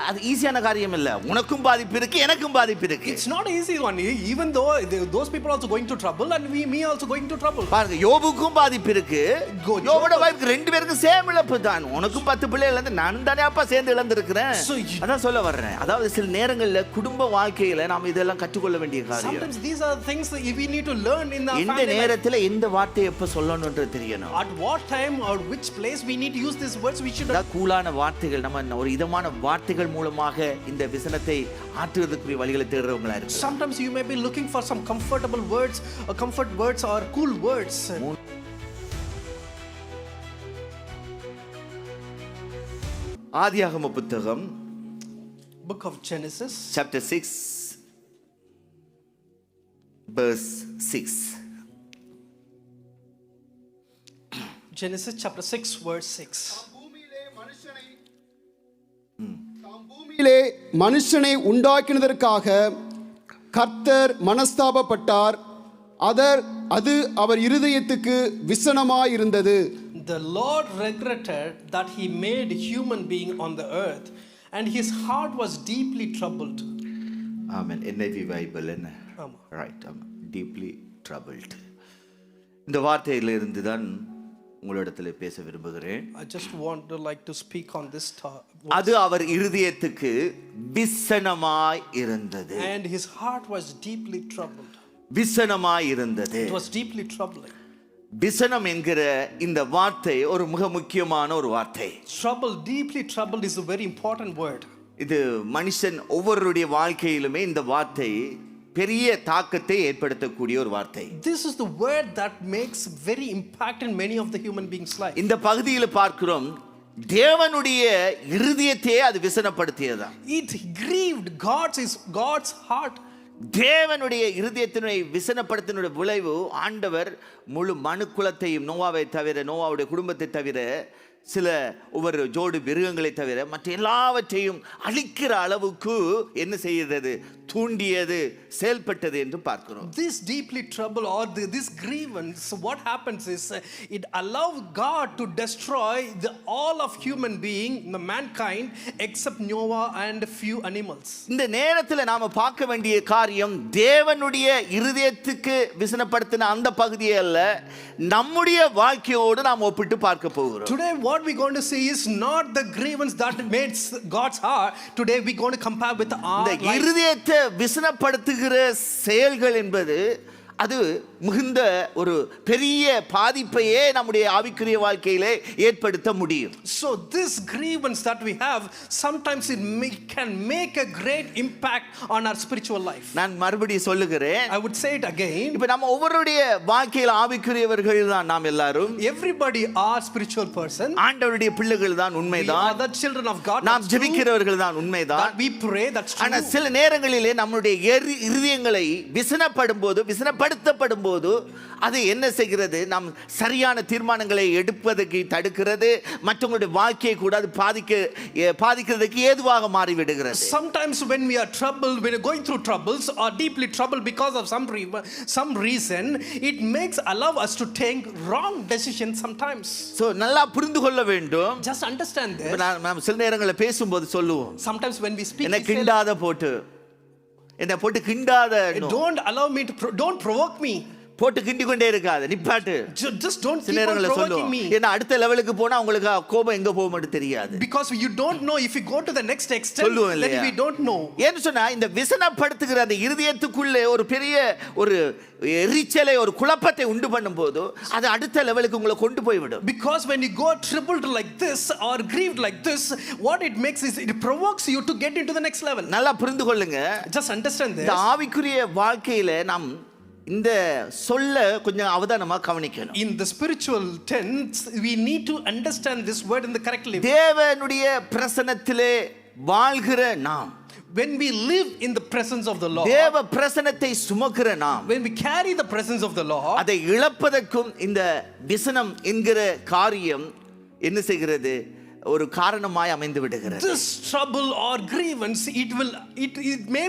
அது ஈஸியான காரியம் இல்ல. உனக்கும் பாதிப்பு இருக்கு, எனக்கும் பாதிப்பு இருக்கு. It's not easy one, even though those people also going to trouble and me also going to trouble. பாருங்க, யோபுக்கும் பாதிப்பு இருக்கு. யோபோட வைஃப்க்கு ரெண்டு பேருக்கும் சேம் இழப்பு தான். உனக்கும் 10 பிள்ளைகள் இருந்து நான் தானே அப்பா சேர்ந்து இழந்திருக்கிறேன். அதான் சொல்ல வர்றேன். அதாவது சில நேரங்கள்ல குடும்ப வாழ்க்கையில நாம இதெல்லாம் கற்றுக்கொள்ள வேண்டிய காரியம். Sometimes these are things that we need to learn in our family. இந்த நேரத்துல இந்த வார்த்தையை எப்ப சொல்லணும்ன்றது தெரியணும். At what time or which place we need to use these words, we should. கூலான வார்த்தைகள், நம்ம ஒரு இதமான வார்த்தைகள் மூலமாக இந்த வசனத்தை ஆற்றுவதற்குரிய வழிகளை தேடுறவங்களா இருக்கு. Sometimes you may be looking for some comfortable words, or comfort words or cool words. ஆதியாகம புத்தகம் Book of Genesis chapter 6 verse 6. Genesis chapter 6 verse 6. பூமியிலே மனுஷனை உண்டாக்கினதற்காக கர்த்தர் மனஸ்தாபப்பட்டார். அது அவர் இருதயத்துக்கு விசனமாயிருந்தது. The Lord regretted that he made human being on the earth, and his heart was deeply troubled. Amen. NIV Bible என்ன? Right. Deeply troubled. இந்த வார்த்தையிலிருந்து தான் உங்களிடத்தில் பேச விரும்புகிறேன். I just want to like to speak on this அது அவர் இருதயத்துக்கு விசனமாய் இருந்தது. And his heart was deeply troubled. விசனமாய் இருந்தது. It was deeply troubling. விசனம் என்கிற இந்த வார்த்தை ஒரு மிக முக்கியமான ஒரு வார்த்தை. Trouble, deeply troubled is a very important word. இது மனுஷன் ஒவ்வொருடைய வாழ்க்கையிலுமே இந்த வார்த்தை பெரிய தாக்கத்தை ஏற்படுத்தக்கூடிய ஒரு வார்த்தை. This is the word that makes very impact in many of the human beings life. இந்த பகுதியில் பார்க்கிறோம், தேவனுடைய இருதயத்தை அது விசனப்படுத்தியதா. It grieved God's heart. தேவனுடைய இருதயத்தினை விசனப்படுத்தினுடைய விளைவு ஆண்டவர் முழு மனுக்குலத்தையும், நோவாவை தவிர, நோவாவுடைய குடும்பத்தை தவிர, சில ஒவ்வொரு ஜோடி மிருகங்களை தவிர மற்ற எல்லாவற்றையும் அழிக்கிற அளவுக்கு என்ன செய்தது, தூண்டியது, செயல்பட்டது என்று பார்க்கிறோம். This deeply trouble or this grievance, what happens is it allows God to destroy all of human being, the mankind, except Noah and few animals. இந்த நேரத்தில் நாம பார்க்க வேண்டிய காரியம், தேவனுடைய இருதயத்துக்கு விசனப்படுத்தின அந்த பகுதியை அல்ல, நம்முடைய வாழ்க்கையோடு நாம் ஒப்பிட்டு பார்க்க போகிறோம். Today what we going to see is not the grievance that made God's heart. Today we going to compare with our life. இந்த இருதயத்தை விசனப்படுத்துகிற செயல்கள் என்பது அது மிகுந்த ஒரு பெரிய பாதிப்பையே நம்முடைய ஆவிக்குரிய வாழ்க்கையிலே ஏற்படுத்த முடியும். So this grievance that we have, sometimes it can make a great impact on our spiritual life. நான் மறுபடியும் சொல்லுகிறேன். I would say it again. இப்போ நம்ம ஒவ்வொருடைய வாழ்க்கையில் ஆவிக்குரியவர்கள் தான் நாம் எல்லாரும். Everybody are spiritual person. ஆண்டவருடைய பிள்ளைகள் தான், உண்மைதான். We are the children of God. நாம் ஜெபிக்கிறவர்கள் தான், உண்மைதான். That we pray, that's true. ஆனா சில நேரங்களிலே நம்முடைய இருதயங்களை விசனப்படுத்தப்படும் போது அது என்ன செய்கிறது, நாம் சரியான தீர்மானங்களை எடுப்பதற்கு தடுக்கிறது, மற்றவங்களுடைய வாழ்க்கையை கூட அது பாதிக்கிறதுக்கு ஏதுவாக மாறிவிடுகிறது. Sometimes when we are troubled, when we are going through troubles or deeply troubled because of some reason, it makes allow us to take wrong decisions sometimes. So நல்லா புரிந்து கொள்ள வேண்டும். Just understand this. நாம் சில நேரங்களில் பேசும்போது சொல்லுவோம், sometimes when we speak, என்ன கிண்டாத போட்டு, என்ன போட்டு கிண்டாத, don't allow me to don't provoke me. போட்டு கிண்டி கொண்டே இருக்காது, நிப்பாட்டு. Just don't keep on provoking me. ஏன்னா அடுத்த லெவலுக்கு போனா உங்களுக்கு கோபம் எங்க போகும்னு தெரியாது. Because you don't know if you go to the next extent, then we don't know. ஏன்னு சொன்னா இந்த விசனப்படுத்துகிற அந்த இருதயத்துக்குள்ளே ஒரு பெரிய ஒரு எரிச்சலை, ஒரு குழப்பத்தை உண்டு பண்ணும்போது அது அடுத்த லெவலுக்கு உங்களை கொண்டு போய் விடும். Because when you go troubled like this or grieved like this, what it makes is it provokes you to get into the next level. நல்லா புரிந்து கொள்ளுங்க. Just understand this. இந்த ஆவிக்குரிய வாழ்க்கையில நாம் இந்த சொல்ல கொஞ்சம் அவதானமா கவனிக்கணும். In the spiritual tense, we need to understand this word in the correct way. தேவனுடைய பிரசன்னத்திலே வாழ்கிற நாம், when we live in the presence of the Lord, தேவ பிரசன்னத்தை சுமக்கிற நாம், when we carry the presence of the Lord, அதை இழப்பதற்கும் இந்த விசனம் என்கிற காரியம் என்ன செய்கிறது, ஒரு காரணமாய் அமைந்து விடுகிறது. This trouble or grievance, it may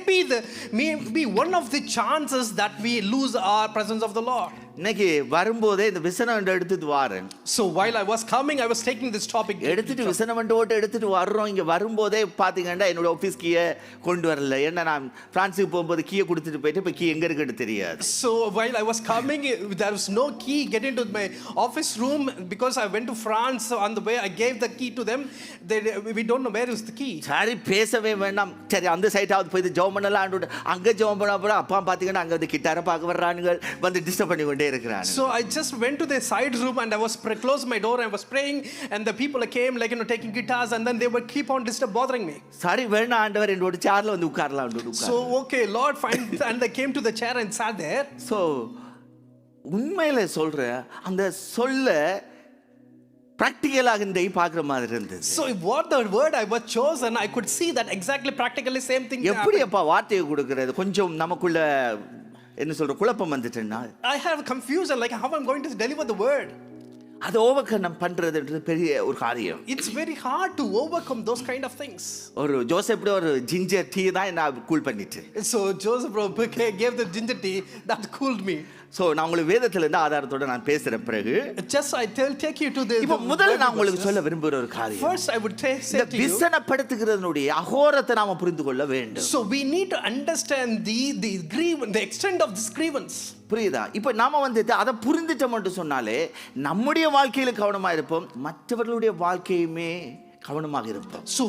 be one of the chances that we lose our presence of the Lord. இன்னைக்கு வரும்போதே இந்த விசனம் எடுத்துட்டு வாரேன். So while I was coming, I was taking this topic. எடுத்துட்டு விசனம் ஓட்டு எடுத்துட்டு வர்றோம். இங்க வரும்போதே பாத்தீங்கன்னா என்னோட ஆபீஸ் கீயை கொண்டு வரல. ஏன்னா நான் பிரான்ஸுக்கு போகும்போது கீயை கொடுத்துட்டு போயிட்டு இப்ப கீ எங்க இருக்குன்னு தெரியாது. So while I was coming, there was no key get into my office room because I went to France. On the way I gave the key to them. We don't know where is the key. சரி பேசவே வேண்டாம். சரி அந்த சைட்டாவது போய் ஜெபம் பண்ணலாம். அங்க ஜெபம் பண்ண அப்புறம் அப்பா பாத்தீங்கன்னா அங்க வந்து கிட்டாரை பார்க்க வர்றானுங்க, வந்து டிஸ்டர்ப் பண்ணி கொண்டே இருக்கிறாங்க. So I just went to the side room and I was closed my door and I was praying, and the people came like taking guitars, and then they would keep on bothering me. சரி வேணா ஆண்டவர் என்னோட சேர்ல வந்து உட்காரலாம். So okay Lord, fine. And they came to the chair and sat there. So உண்மையில சொல்றேன், அந்த சொல்ல பிராக்டிகலாக இந்த பார்க்குற மாதிரி இருந்தது. So what the word I was chosen, I could see that exactly practically same thing. எப்படி அப்பா வார்த்தையை கொடுக்கிறது? கொஞ்சம் நமக்குள்ள என்ன சொல்ற குழப்பம் வந்துட்டேன்னா, I have confusion like how I'm going to deliver the word. அதை ஓவர்கம் பண்றதுன்றது பெரிய ஒரு காரியம். It's very hard to overcome those kind of things. ஒரு ஜோசப் ஒரு ஜிஞ்சர் டீ தான் என்ன கூல் பண்ணிட்டு. So Joseph gave the ginger tea that cooled me. So நான் உங்களுக்கு வேதத்துல இருந்து ஆதாரத்தோட நான் பேசுற பிறகு just I take you to the இப்போ முதல்ல நான் உங்களுக்கு சொல்ல விரும்புற ஒரு காரியம், first I would say இந்த to you, விசனப்படுத்துகிறதனுடைய அகோரத்தை நாம புரிந்து கொள்ள வேண்டும். so we need to understand the grievance, the extent of this grievance. புரியுதா? இப்போ நாம வந்து அதை புரிந்துட்டோம்னு சொன்னாலே நம்முடைய வாழ்க்கையில கவனமா இருப்போம், மற்றவர்களுடைய வாழ்க்கையுமே கவனமாக இருப்போம். So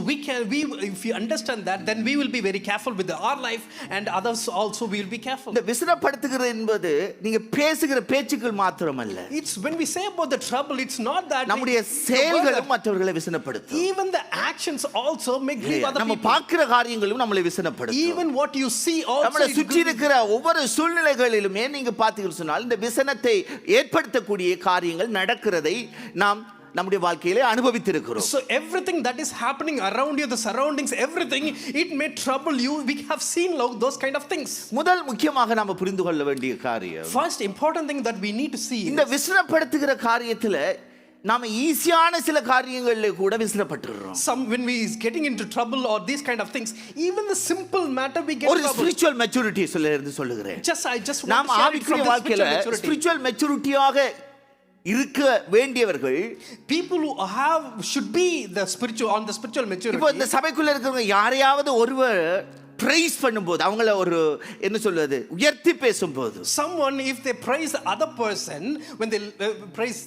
if you understand that, then we will be very careful with our life, and others also will be careful. இந்த விசனப்படுத்துகிறது என்பது நீங்க பேசுகிற பேச்சுக்கள் மாத்திரமல்ல. It's when we say about the trouble, it's not that நம்முடைய செயல்களும் மற்றவர்களை விசனப்படுத்தும். even the actions also may grieve other நம்ம people. பார்க்கிற காரியங்களும் நம்மளை விசனப்படுத்தும். Even what you see also நம்மளை சுற்றி இருக்கிற ஒவ்வொரு சூழ்நிலைகளிலுமே நீங்க பார்த்தீங்கன்னு சொன்னால் இந்த விசனத்தை ஏற்படுத்தக்கூடிய காரியங்கள் நடக்கிறதை நாம் நம்முடைய வாழ்க்கையிலே அனுபவித்திருக்கிறோம். So everything that is happening around you, the surroundings, everything, it may trouble you. We have seen those kind of things. முதல் முக்கியமாக நாம புரிந்து கொள்ள வேண்டிய காரியம், first important thing that we need to see, இந்த விசனப்படுத்துகிற காரியத்துல நாம ஈஸியான சில காரியங்கள்ல கூட விசனப்பட்டுறோம். when we is getting into trouble or these kind of things, even the simple matter we get ஒரு trouble. ஸ்பிரிச்சுவல் மெச்சூரிட்டி சொல்லுகிறேன். I just want நாம் to share it ஆவிக்குரிய from வாழ்க்கையில the ஸ்பிரிச்சுவல் மெச்சூரிட்டியாக இருக்க வேண்டியவர்கள், people who should be the spiritual maturity. இப்போ இந்த சபைக்குள்ள இருக்கிறவங்க யாரையாவது ஒருவர் பிரைஸ் பண்ணும்போது, அவங்கள ஒரு என்ன சொல்வது உயர்த்தி பேசும்போது, someone if they praise the other person, when they praise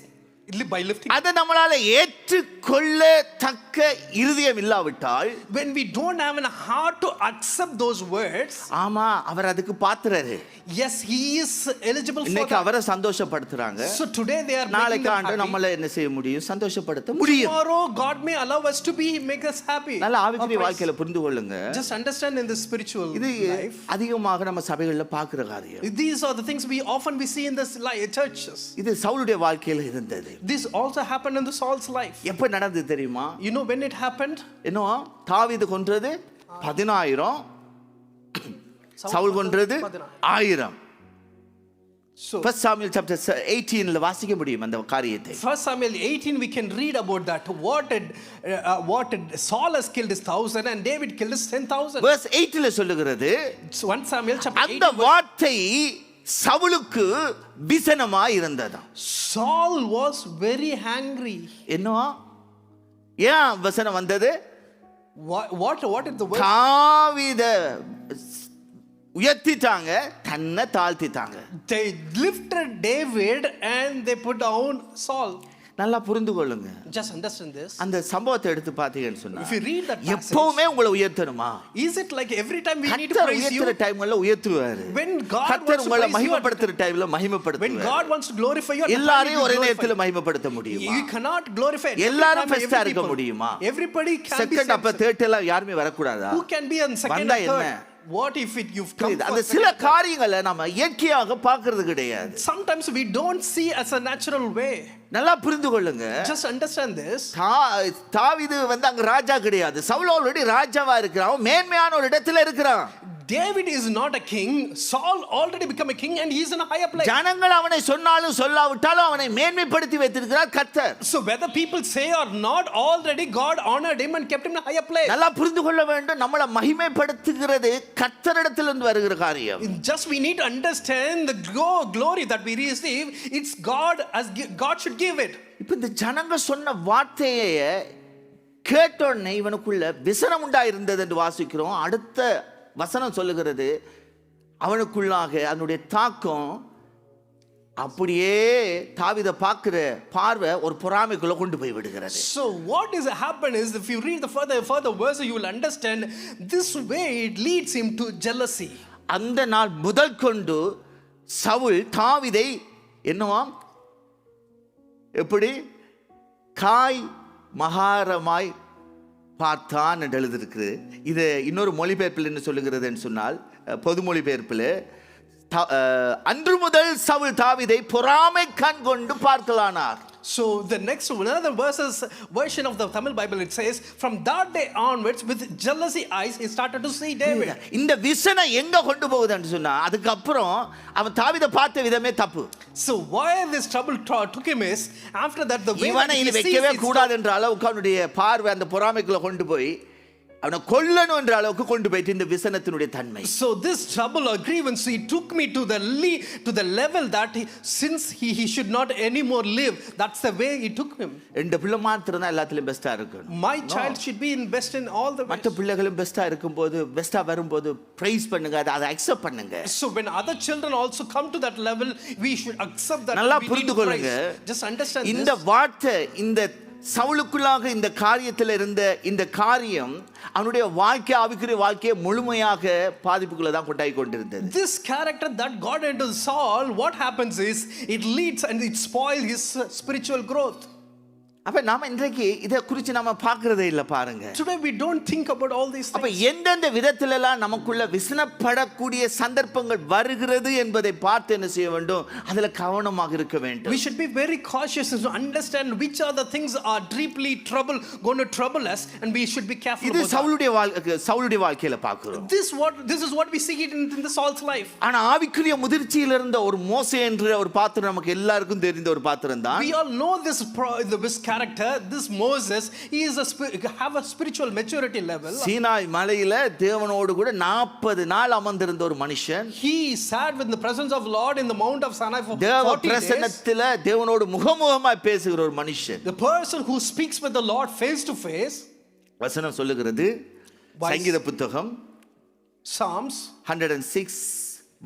by lifting, அதை நம்மளால ஏற்றுக்கொள்ள தக்க இருதயம் இல்லாவிட்டால், when we don't have a heart to accept those words, ஆமா அவர் அதுக்கு பாத்திரரு, yes he is eligible for இன்னைக்கு that. அவரை சந்தோஷப்படுத்துறாங்க. So today they are நாளைக்கு ஆண்டு நம்மள என்ன செய்ய முடியும்? சந்தோஷப்படுத்த முடியும். Tomorrow God may allow us to make us happy. நல்ல ஆவிக்குரிய வாழ்க்கையில புரிந்து கொள்ளுங்க. Just understand in the spiritual இது life, அதிகமாக நம்ம சபைகள்ல பார்க்கிற காரியம். these are the things we often see in the churches. இது சவுலுடைய வாழ்க்கையில இருந்தது. This also happened in the Saul's life. எப்ப நடந்தது தெரியுமா? You know when it happened? என்ன தாவீது கொன்றது 10,000, சவுல் கொன்றது 1000. So First Samuel chapter 18 ல வாசிக்க முடியும் அந்த காரியத்தை. First Samuel 18 we can read about that. What did Saul has killed his 1,000 and David killed his 10,000. Verse 8 ல சொல்லுகிறது, 1 Samuel chapter 18, அந்த வார்த்தை சவுலுக்கு விசனமா இருந்ததா. Saul was very angry. என்னவா? ஏன் வசனம் வந்தது? What is the word? தாவீத உயர்த்திட்டாங்க, தன்னை தாழ்த்திட்டாங்க. They lifted David and they put down Saul. நல்லா புரிந்து கொள்ளுங்க. Just understand this. அந்த சம்பவத்தை எடுத்து பாத்தீங்கன்னு சொன்னா, If you read that passage, எப்பவுமே உங்களை உயர்த்தணுமா? is it like every time we need to கர்த்தர் praise you? உயர்த்துற டைம்ல உயர்த்துவாரு. When God கர்த்தர் wants to உங்களை praise you, மகிமைப்படுத்துற டைம்ல when மகிமைப்படுத்துவாரு. God wants to glorify you, எல்லாரையும் ஒரே நேரத்துல மகிமைப்படுத்த முடியுமா? you cannot glorify எல்லாரும் ஃபர்ஸ்டா இருக்க முடியுமா? Everybody can be செகண்ட் அப்ப தேர்ட் எல்லாம் யாருமே வரக்கூடாதா? who can be on second வந்தா and third? என்ன? What if you've come for அந்த சில காரியங்களை நாம இயற்கையாக பார்க்கிறது கிடையாது. sometimes we don't see as a natural way. நல்லா புரிந்து கொள்ளுங்க. Just understand this. தாவீது வந்து அங்க ராஜா கிடையாது. சவுல் ஆல்ரெடி ராஜாவா இருக்கிறான், மேன்மையான ஒரு இடத்துல இருக்கிறான். David is not a king. Saul already become a king and he is in a higher place. ஜனங்கள் அவனை சொன்னாலும் சொல்லாவிட்டாலும் அவனை மேன்மைப்படுத்தி வைத்திருக்கிறார் கர்த்தர். So whether people say or not, already God honored him and kept him in a higher place. நல்லா புரிந்து கொள்ள வேண்டும், நம்மளை மகிமைப்படுத்துகிறது கர்த்தரிடத்திலிருந்து வருகிற காரியம். Just we need to understand the glory that we receive. It's God God should give it. இப்போ இந்த ஜனங்க சொன்ன வார்த்தையை கேட்டோடனே இவனுக்குள்ள விசனம் உண்டாயிருந்தது என்று வாசிக்கிறோம். அடுத்த வசனம் சொல்லுகிறது, அவனுக்குள்ளாக அதனுடைய தாக்கம் அப்படியே தாவீதை பார்க்கிற பார்வை ஒரு பொறாமைக்குள்ள கொண்டு போய் விடுகிறது. So what is happen is, if you read the further verse, you will understand this way it leads him to jealousy. அந்த நாள் முதல் கொண்டு சவுல் தாவீதை என்னவாம், எப்படி காய் மகாரமாய் பார்த்தான் என்று எழுதியிருக்கிறது. இது இன்னொரு மொழிபெயர்ப்பில் என்ன சொல்லுகிறது என்று சொன்னால், பொது மொழிபெயர்ப்பில் அன்று முதல் சவுல் தாவீதை பொறாமை கண் கொண்டு பார்க்கலானார். So the next another version of the Tamil Bible, it says, from that day onwards with jealousy eyes he started to see David. இந்த விசனை எங்க கொண்டு போகுதுன்னு சொன்னா, அதுக்கு அப்புறம் அவன் தாவீதை பார்த்த விதமே தப்பு. So why this trouble took him is, after that the way இவனை இனி வைக்கவே கூடாது என்ற அளவுக்கு அவனுடைய பார்வை அந்த பொறாமைக்குள்ள கொண்டு போய் அவனை கொல்லணும் என்ற அளவுக்கு கொண்டு போயிட்டு இந்த விசனத்தினுடைய தன்மை. So this trouble or grievance, he took me to the level that since he should not anymore live, that's the way he took him. இந்த பிள்ளை மாத்திரம் தான் எல்லாத்துலயும் பெஸ்டா இருக்கணும். My child should be in best in all the ways. மற்ற பிள்ளைகளும் பெஸ்டா இருக்கும்போது, பெஸ்டா வரும்போது பிரைஸ் பண்ணுங்க, அதை அக்செப்ட் பண்ணுங்க. So when other children also come to that level, we should accept that. நல்லா புரிந்து கொள்ளுங்க. Just understand இந்த this. வார்த்தை, இந்த சவுலுக்குள்ளாக இந்த காரியத்தில் இருந்த இந்த காரியம் அவனுடைய வாழ்க்கை, ஆவிக்குரிய வாழ்க்கையை முழுமையாக பாதிப்புக்குள்ள தான் கொண்டாய் கொண்டிருந்தது. This character that got into Saul, what happens is it leads and it spoils his spiritual growth. அப்ப நாம இன்றைக்கு இதை குறித்து நாம பார்க்கிறதே இல்லை பாருங்க. Today we don't think about all these அப்ப things. எந்தெந்த விதத்துல எல்லாம் நமக்குள்ள விசனப்படக்கூடிய சந்தர்ப்பங்கள் வருகிறது என்பதை பார்த்து என்ன செய்ய வேண்டும், அதுல கவனமாக இருக்க வேண்டும். We should be very cautious to understand which are the things are deeply going to trouble us, and we should be careful இது about that. சவுலுடைய வாழ்க்கையில பார்க்கிறோம். This is what we see it in the Saul's life. ஆனா ஆவிக்குரிய முதிர்ச்சியில் இருந்த ஒரு மோசே என்ற ஒரு பாத்திரம் நமக்கு எல்லாருக்கும் தெரிந்த ஒரு பாத்திரம் தான். We all know this character, this Moses. He is have a spiritual maturity level. Sinai மலையில தேவனோடு கூட 40 நாள் அமர்ந்திருந்த ஒரு மனுஷன். He sat with the presence of Lord in the Mount of Sinai for 40 days. தேவ பிரசன்னத்தில தேவனோடு முகமுகமாய் பேசுகிற ஒரு மனுஷன். The person who speaks with the Lord face to face. வசனம் சொல்லுகிறது, சங்கீத புத்தகம் Psalms 106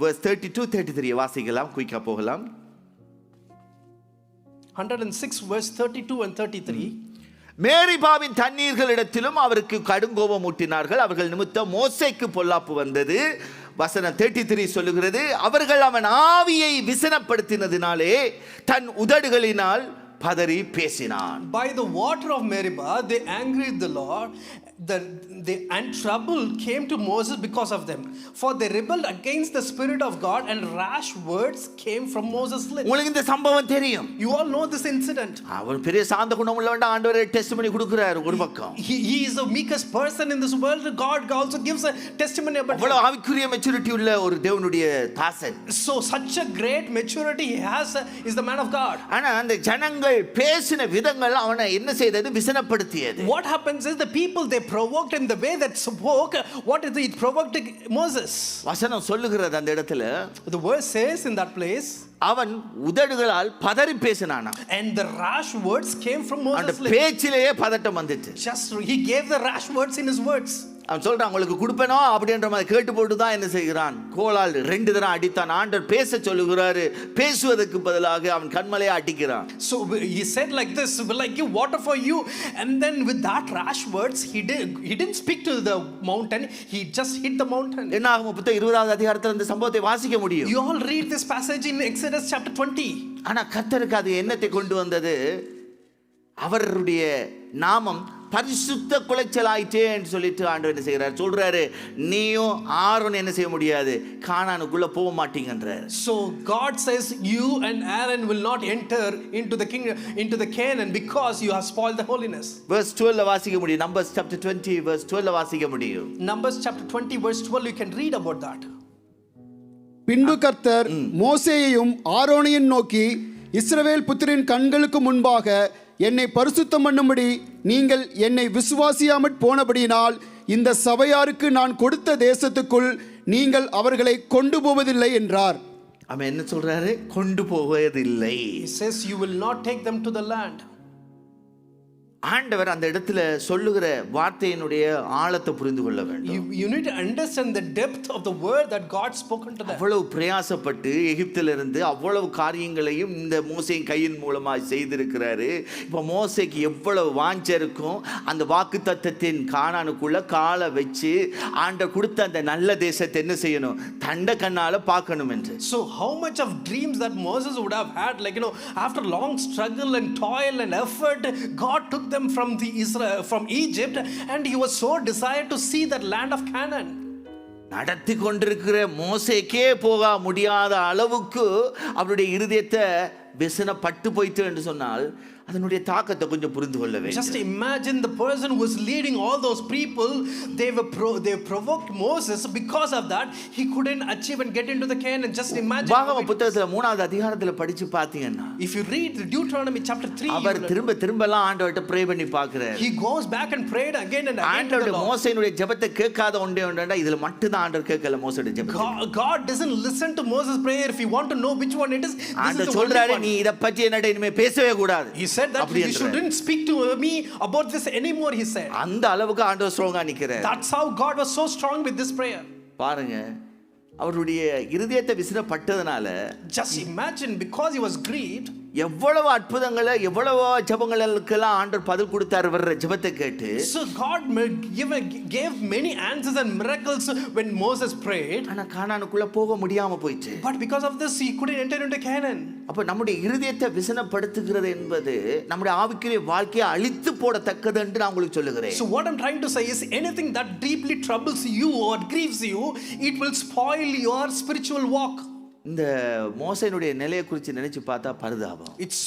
verse 32-33 வாசிக்கலாம், குயிக்கா போகலாம். 106 verse 32 and 33. மேரிபாவின் தண்ணீர்களிடத்திலும் அவருக்கு கடுங்கோபம் ஊட்டினார்கள், அவர்கள் நிமித்தம் மோசேக்கு பொல்லாப்பு வந்தது. வசனம் 33 சொல்லுகிறது, அவர்கள் அவன் ஆவியை விசனப்படுத்தினதினாலே தன் உதடுகளினால் பதறி பேசினான். By the water of Meribah they angered the Lord, and trouble came to Moses because of them, for they rebelled against the Spirit of God, and rash words came from Moses' lips. உங்களுக்கு இந்த சம்பவம் தெரியும். You all know this incident. அவர் பெரிய சாந்த குணம் உள்ளவன், ஆண்டவர் testimony கொடுக்கிறார் ஒரு பக்கம். He is the meekest person in this world. God also gives a testimony about him. அவ்வளவு ஆவிக்குரிய மெச்சூரிட்டி உள்ள ஒரு தேவனுடைய தாசன். So such a great maturity he has is the man of God. ஆனா அந்த ஜனங்கள் பேசின விதங்கள் அவனை என்ன செய்தது, விசனப்படுத்தியது. What happens is the people, they provoked him, the way that spoke, what is it provoked Moses. வசனம் சொல்லுகிறது அந்த இடத்துல, The verse says in that place, அவன் உதடுகளால் பதறி பேசினானா. and the rash words came from அந்த Moses' lips. பேச்சிலேயே பதட்டம் வந்துச்சு. Just he gave the rash words in his words. அவன் சொல்றான், உங்களுக்கு கொடுப்பேனோ அப்படின்ற மாதிரி கேட்டு போட்டு தான் என்ன செய்கிறான், கோலால் 2 தடவை அடித்தான். ஆண்டவர் பேச சொல்லுகிறாரு, பேசுவதற்கு பதிலாக அவன் கண்மலையை அடிக்கிறான். So he said like this, will I give water for you? And then with that rash words he didn't speak to the mountain, he just hit the mountain. என்னாகும் 20வது அதிகாரத்துல இந்த சம்பவத்தை வாசிக்க முடியும். You all read this passage in Exodus chapter 20. ஆனா கர்த்தருக்கு அது என்னத்தை கொண்டு வந்தது, அவருடைய நாமம் பரிசுத்த குலைச்சல் ஆயிட்டேன்னு சொல்லிட்டு ஆண்டவர் என்ன செய்கிறார் சொல்றாரு, நீயும் ஆரோன் என்ன செய்ய முடியாது, கானானுக்குள்ள போக மாட்டீங்கன்றார். So God says you and Aaron will not enter into the kingdom, into the Canaan, because you have spoiled the holiness. verse 12 வாசிக்க முடியும். Numbers chapter 20 verse 12 வாசிக்க முடியும். Numbers chapter 20 verse 12, you can read about that. பின்பு கர்த்தர் மோசேயையும் ஆரோனையும் நோக்கி, இஸ்ரவேல் புத்திரின் கண்களுக்கு முன்பாக என்னை பரிசுத்தம் பண்ணும்படி நீங்கள் என்னை விசுவாசியாமற் போனபடியினால் இந்த சபையாருக்கு நான் கொடுத்த தேசத்துக்குள் நீங்கள் அவர்களை கொண்டு போவதில்லை என்றார். அவன் என்ன சொல்றாரு, கொண்டு போவதில்லை. He says you will not take them to the land. ஆண்டவர் அந்த இடத்துல சொல்லுகிற வார்த்தையினுடைய ஆழத்தை புரிந்து கொள்ள வேண்டும். You need to understand the depth of the word that God spoken to them. அவ்வளவு பிரயாசப்பட்டு எகிப்திலிருந்து அவ்வளவு காரியங்களையும் இந்த மோசேயின் கையின் மூலமாக செய்திருக்கிறாரு. இப்போ மோசேக்கு எவ்வளவு வாஞ்சை இருக்கும், அந்த வாக்குத்தத்தத்தின் கானானுக்குள்ள காலை வச்சு ஆண்டவர் கொடுத்த அந்த நல்ல தேசத்தை என்ன செய்யணும், தண்ட கண்ணால பார்க்கணும் என்று. So how much of dreams that Moses would have had, like after long struggle and toil and effort, God took them from Egypt, and he was so desired to see that land of Canaan. நடத்தி கொண்டிருக்கிற மோசேக்கே போக முடியாத அளவுக்கு அவருடைய இருதயத்தை விசனப்பட்டு போயிட்டு என்று சொன்னால் அதனுடைய தாக்கத்தை கொஞ்சம் புரிந்து கொள்ள வேண்டும். Just imagine the person who was leading all those people, they provoked Moses. Because of that, he couldn't achieve and get into the Canaan. Just imagine. உபாகம புத்தகத்துல 3வது அதிகாரத்துல படிச்சு பார்த்தீங்கன்னா, if you read Deuteronomy chapter 3, அவர் திரும்பலாம் ஆண்டவர்ட்ட pray பண்ணி பார்க்கிறார். he goes back and prayed again and again. ஆண்டவருடைய மோசேயினுடைய ஜெபத்தை கேட்காத ஒன்றேண்டா இதுல மட்டும் தான் ஆண்டவர் கேட்கல மோசேயுடைய ஜெபத்தை. God doesn't listen to Moses' prayer. If you want to know which one it is, ஆண்டவர் சொல்றாரு, நீ இத பத்தி என்னட்ட இனிமே பேசவே கூடாது. He said that you shouldn't speak to me about this anymore, he said. அந்த அளவுக்கு ஆண்டவர் ஸ்ட்ராங்கா நிக்கிறார். That's how God was so strong with this prayer. பாருங்க, அவருடைய இருதயத்தை விசனப்பட்டதனால, just imagine, because he was grieved, எவ்வளவு அற்புதங்களை எவ்வளவு ஜெபங்களுக்கெல்லாம் ஆண்டவர் பதில் கொடுத்தார் வர்ற ஜெபத்தை கேட்டு. So God gave many answers and miracles when Moses prayed. ஆனா கானானுக்குள்ள போக முடியாம போயிடுச்சு. But because of this he couldn't enter into Canaan. அப்ப நம்முடைய இருதயத்தை விசனப்படுத்துகிறது என்பது நம்முடைய ஆவிக்குரிய வாழ்க்கையை அழித்து போடத்தக்கது என்று நான் உங்களுக்கு சொல்லுகிறேன். So what I'm trying to say is, anything that deeply troubles you or grieves you, it will spoil your spiritual walk. இந்த மோசேயினுடைய நிலையை குறித்து நினைச்சு பார்த்தா பரிதாபம். It's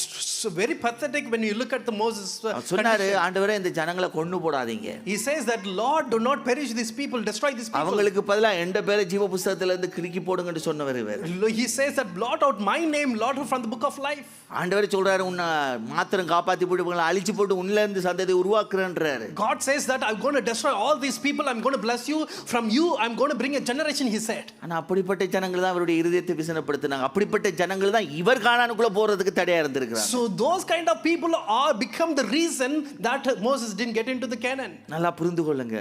very pathetic when you look at the Moses. சொன்னாரு, ஆண்டவரே இந்த ஜனங்களை கொன்னு போடாதீங்க. He says that, Lord, do not perish these people, destroy these people. அவங்களுக்கு பதிலா எந்த பேரை ஜீவ புத்தகத்துல இருந்து கிறுக்கி போடுங்கன்னு சொன்னவர் இவர். He says that, blot out my name, Lord, from the book of life. ஆண்டவரே சொல்றாரு, உன்னை மாத்திரம் காப்பாத்தி போட்டு இவங்களை அழிச்சு போட்டு உன்ல இருந்து சந்ததி உருவாக்குறேன்றாரு. God says that I'm going to destroy all these people, I'm going to bless you, from you I'm going to bring a generation, he said. ஆனா அப்படிப்பட்ட ஜனங்கள் தான் அவருடைய இருதயத்தை விசனப்படுத்தினாங்க. அப்படிப்பட்ட ஜனங்கள் தான் இவர் கானானுக்குள்ள போறதுக்கு தடையா இருந்திருக்கிறாங்க. So those kind of people are become the reason that Moses didn't get into the Canaan. நல்லா புரிந்து கொள்ளுங்க.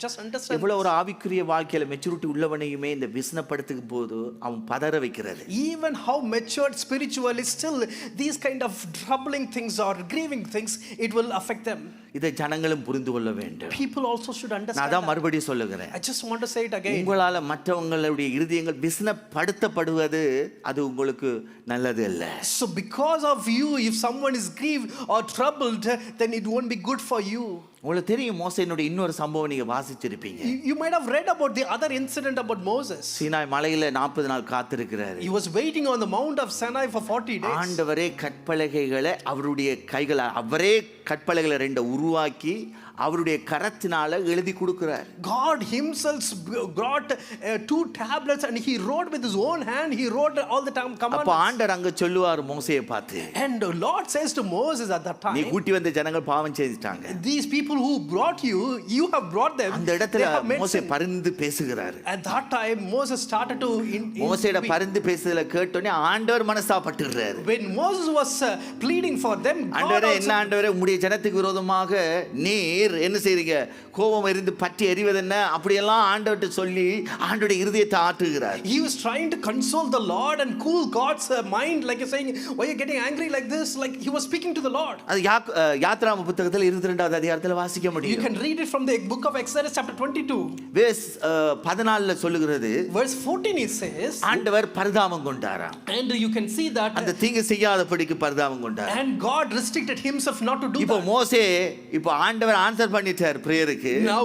Just understand. எவ்வளவு ஒரு ஆவிக்குரிய வாழ்க்கையில மெச்சூரிட்டி உள்ளவனையுமே இந்த விசனப்படுத்தும் போது அவன் பதற வைக்கிறது. Even how matured spiritually, still these kind of troubling things or grieving things, it will affect them. இதை ஜனங்களும் புரிந்து கொள்ள வேண்டும். People also should understand. நான் தான் மறுபடியும் சொல்லுகிறேன். I just want to say it again. உங்களால மற்றவங்களுடைய இருதயங்கள் விசனப்படுத்தப்படுவது அது உங்களுக்கு நல்லது அல்ல. So because of you, if someone is grieved or troubled, then it won't be good for you. உங்களுக்கு தெரியும், மோசேயினுடைய இன்னொரு சம்பவம் நீங்க வாசிச்சிருப்பீங்க. You might have read about the other incident about Moses. Sinai மலையில 40 நாள் காத்திருக்கிறாரு. He was waiting on the mount of Sinai for 40 days. ஆண்டவரே கற்பலகைகளை அவருடைய கைகளை அவரே கற்பலகைகளை ரெண்டு உருவாக்கி அவருடைய கரத்தினால எழுதி கொடுக்கிறார். God himself brought 2 tablets and he wrote with his own hand. He wrote all the time commandments. அப்ப ஆண்டவர் அங்க சொல்லுவார் மோசேயை பார்த்து, and the Lord says to Moses at that time, நீ கூட்டி வந்த ஜனங்கள் பாவம் செய்துட்டாங்க. These people who brought you, you have brought them. அந்த இடத்துல மோசே பரிந்து பேசுகிறார். At that time Moses started to மோசேயோட பரிந்து பேசுதல கேட்டோனே ஆண்டவர் மனஸ்தாபப்படுறார். when Moses was pleading for them, ஆண்டவரே, என்ன ஆண்டவரே, உம்முடைய ஜனத்துக்கு விரோதமாக நீர் நீர் என்ன செய்றீங்க, கோபம் எரிந்து பற்றி எரிவது என்ன, அப்படியெல்லாம் ஆண்டவர்கிட்ட சொல்லி ஆண்டவருடைய இருதயத்தை ஆற்றுகிறார். He was trying to console the Lord and cool God's mind, like you're saying, why you're getting angry like this? Like he was speaking to the Lord. அது யாத்ராம புத்தகத்தில் 22வது அதிகாரத்தில் வாசிக்க You முடியும். can read it from the book of Exodus chapter 22. Ways 14ல சொல்லுகிறது, Verse 14 it says, ஆண்டவர் பரிதாபம் கொண்டாராம். and you can see that, அந்த தீங்கு செய்யாதபடிக்கு பரிதாபம் கொண்டார். and God restricted himself not to do இப்போ that. மோசே, இப்போ ஆண்டவர் ஆன்சர் பண்ணிட்டார் பிரேயருக்கு. Now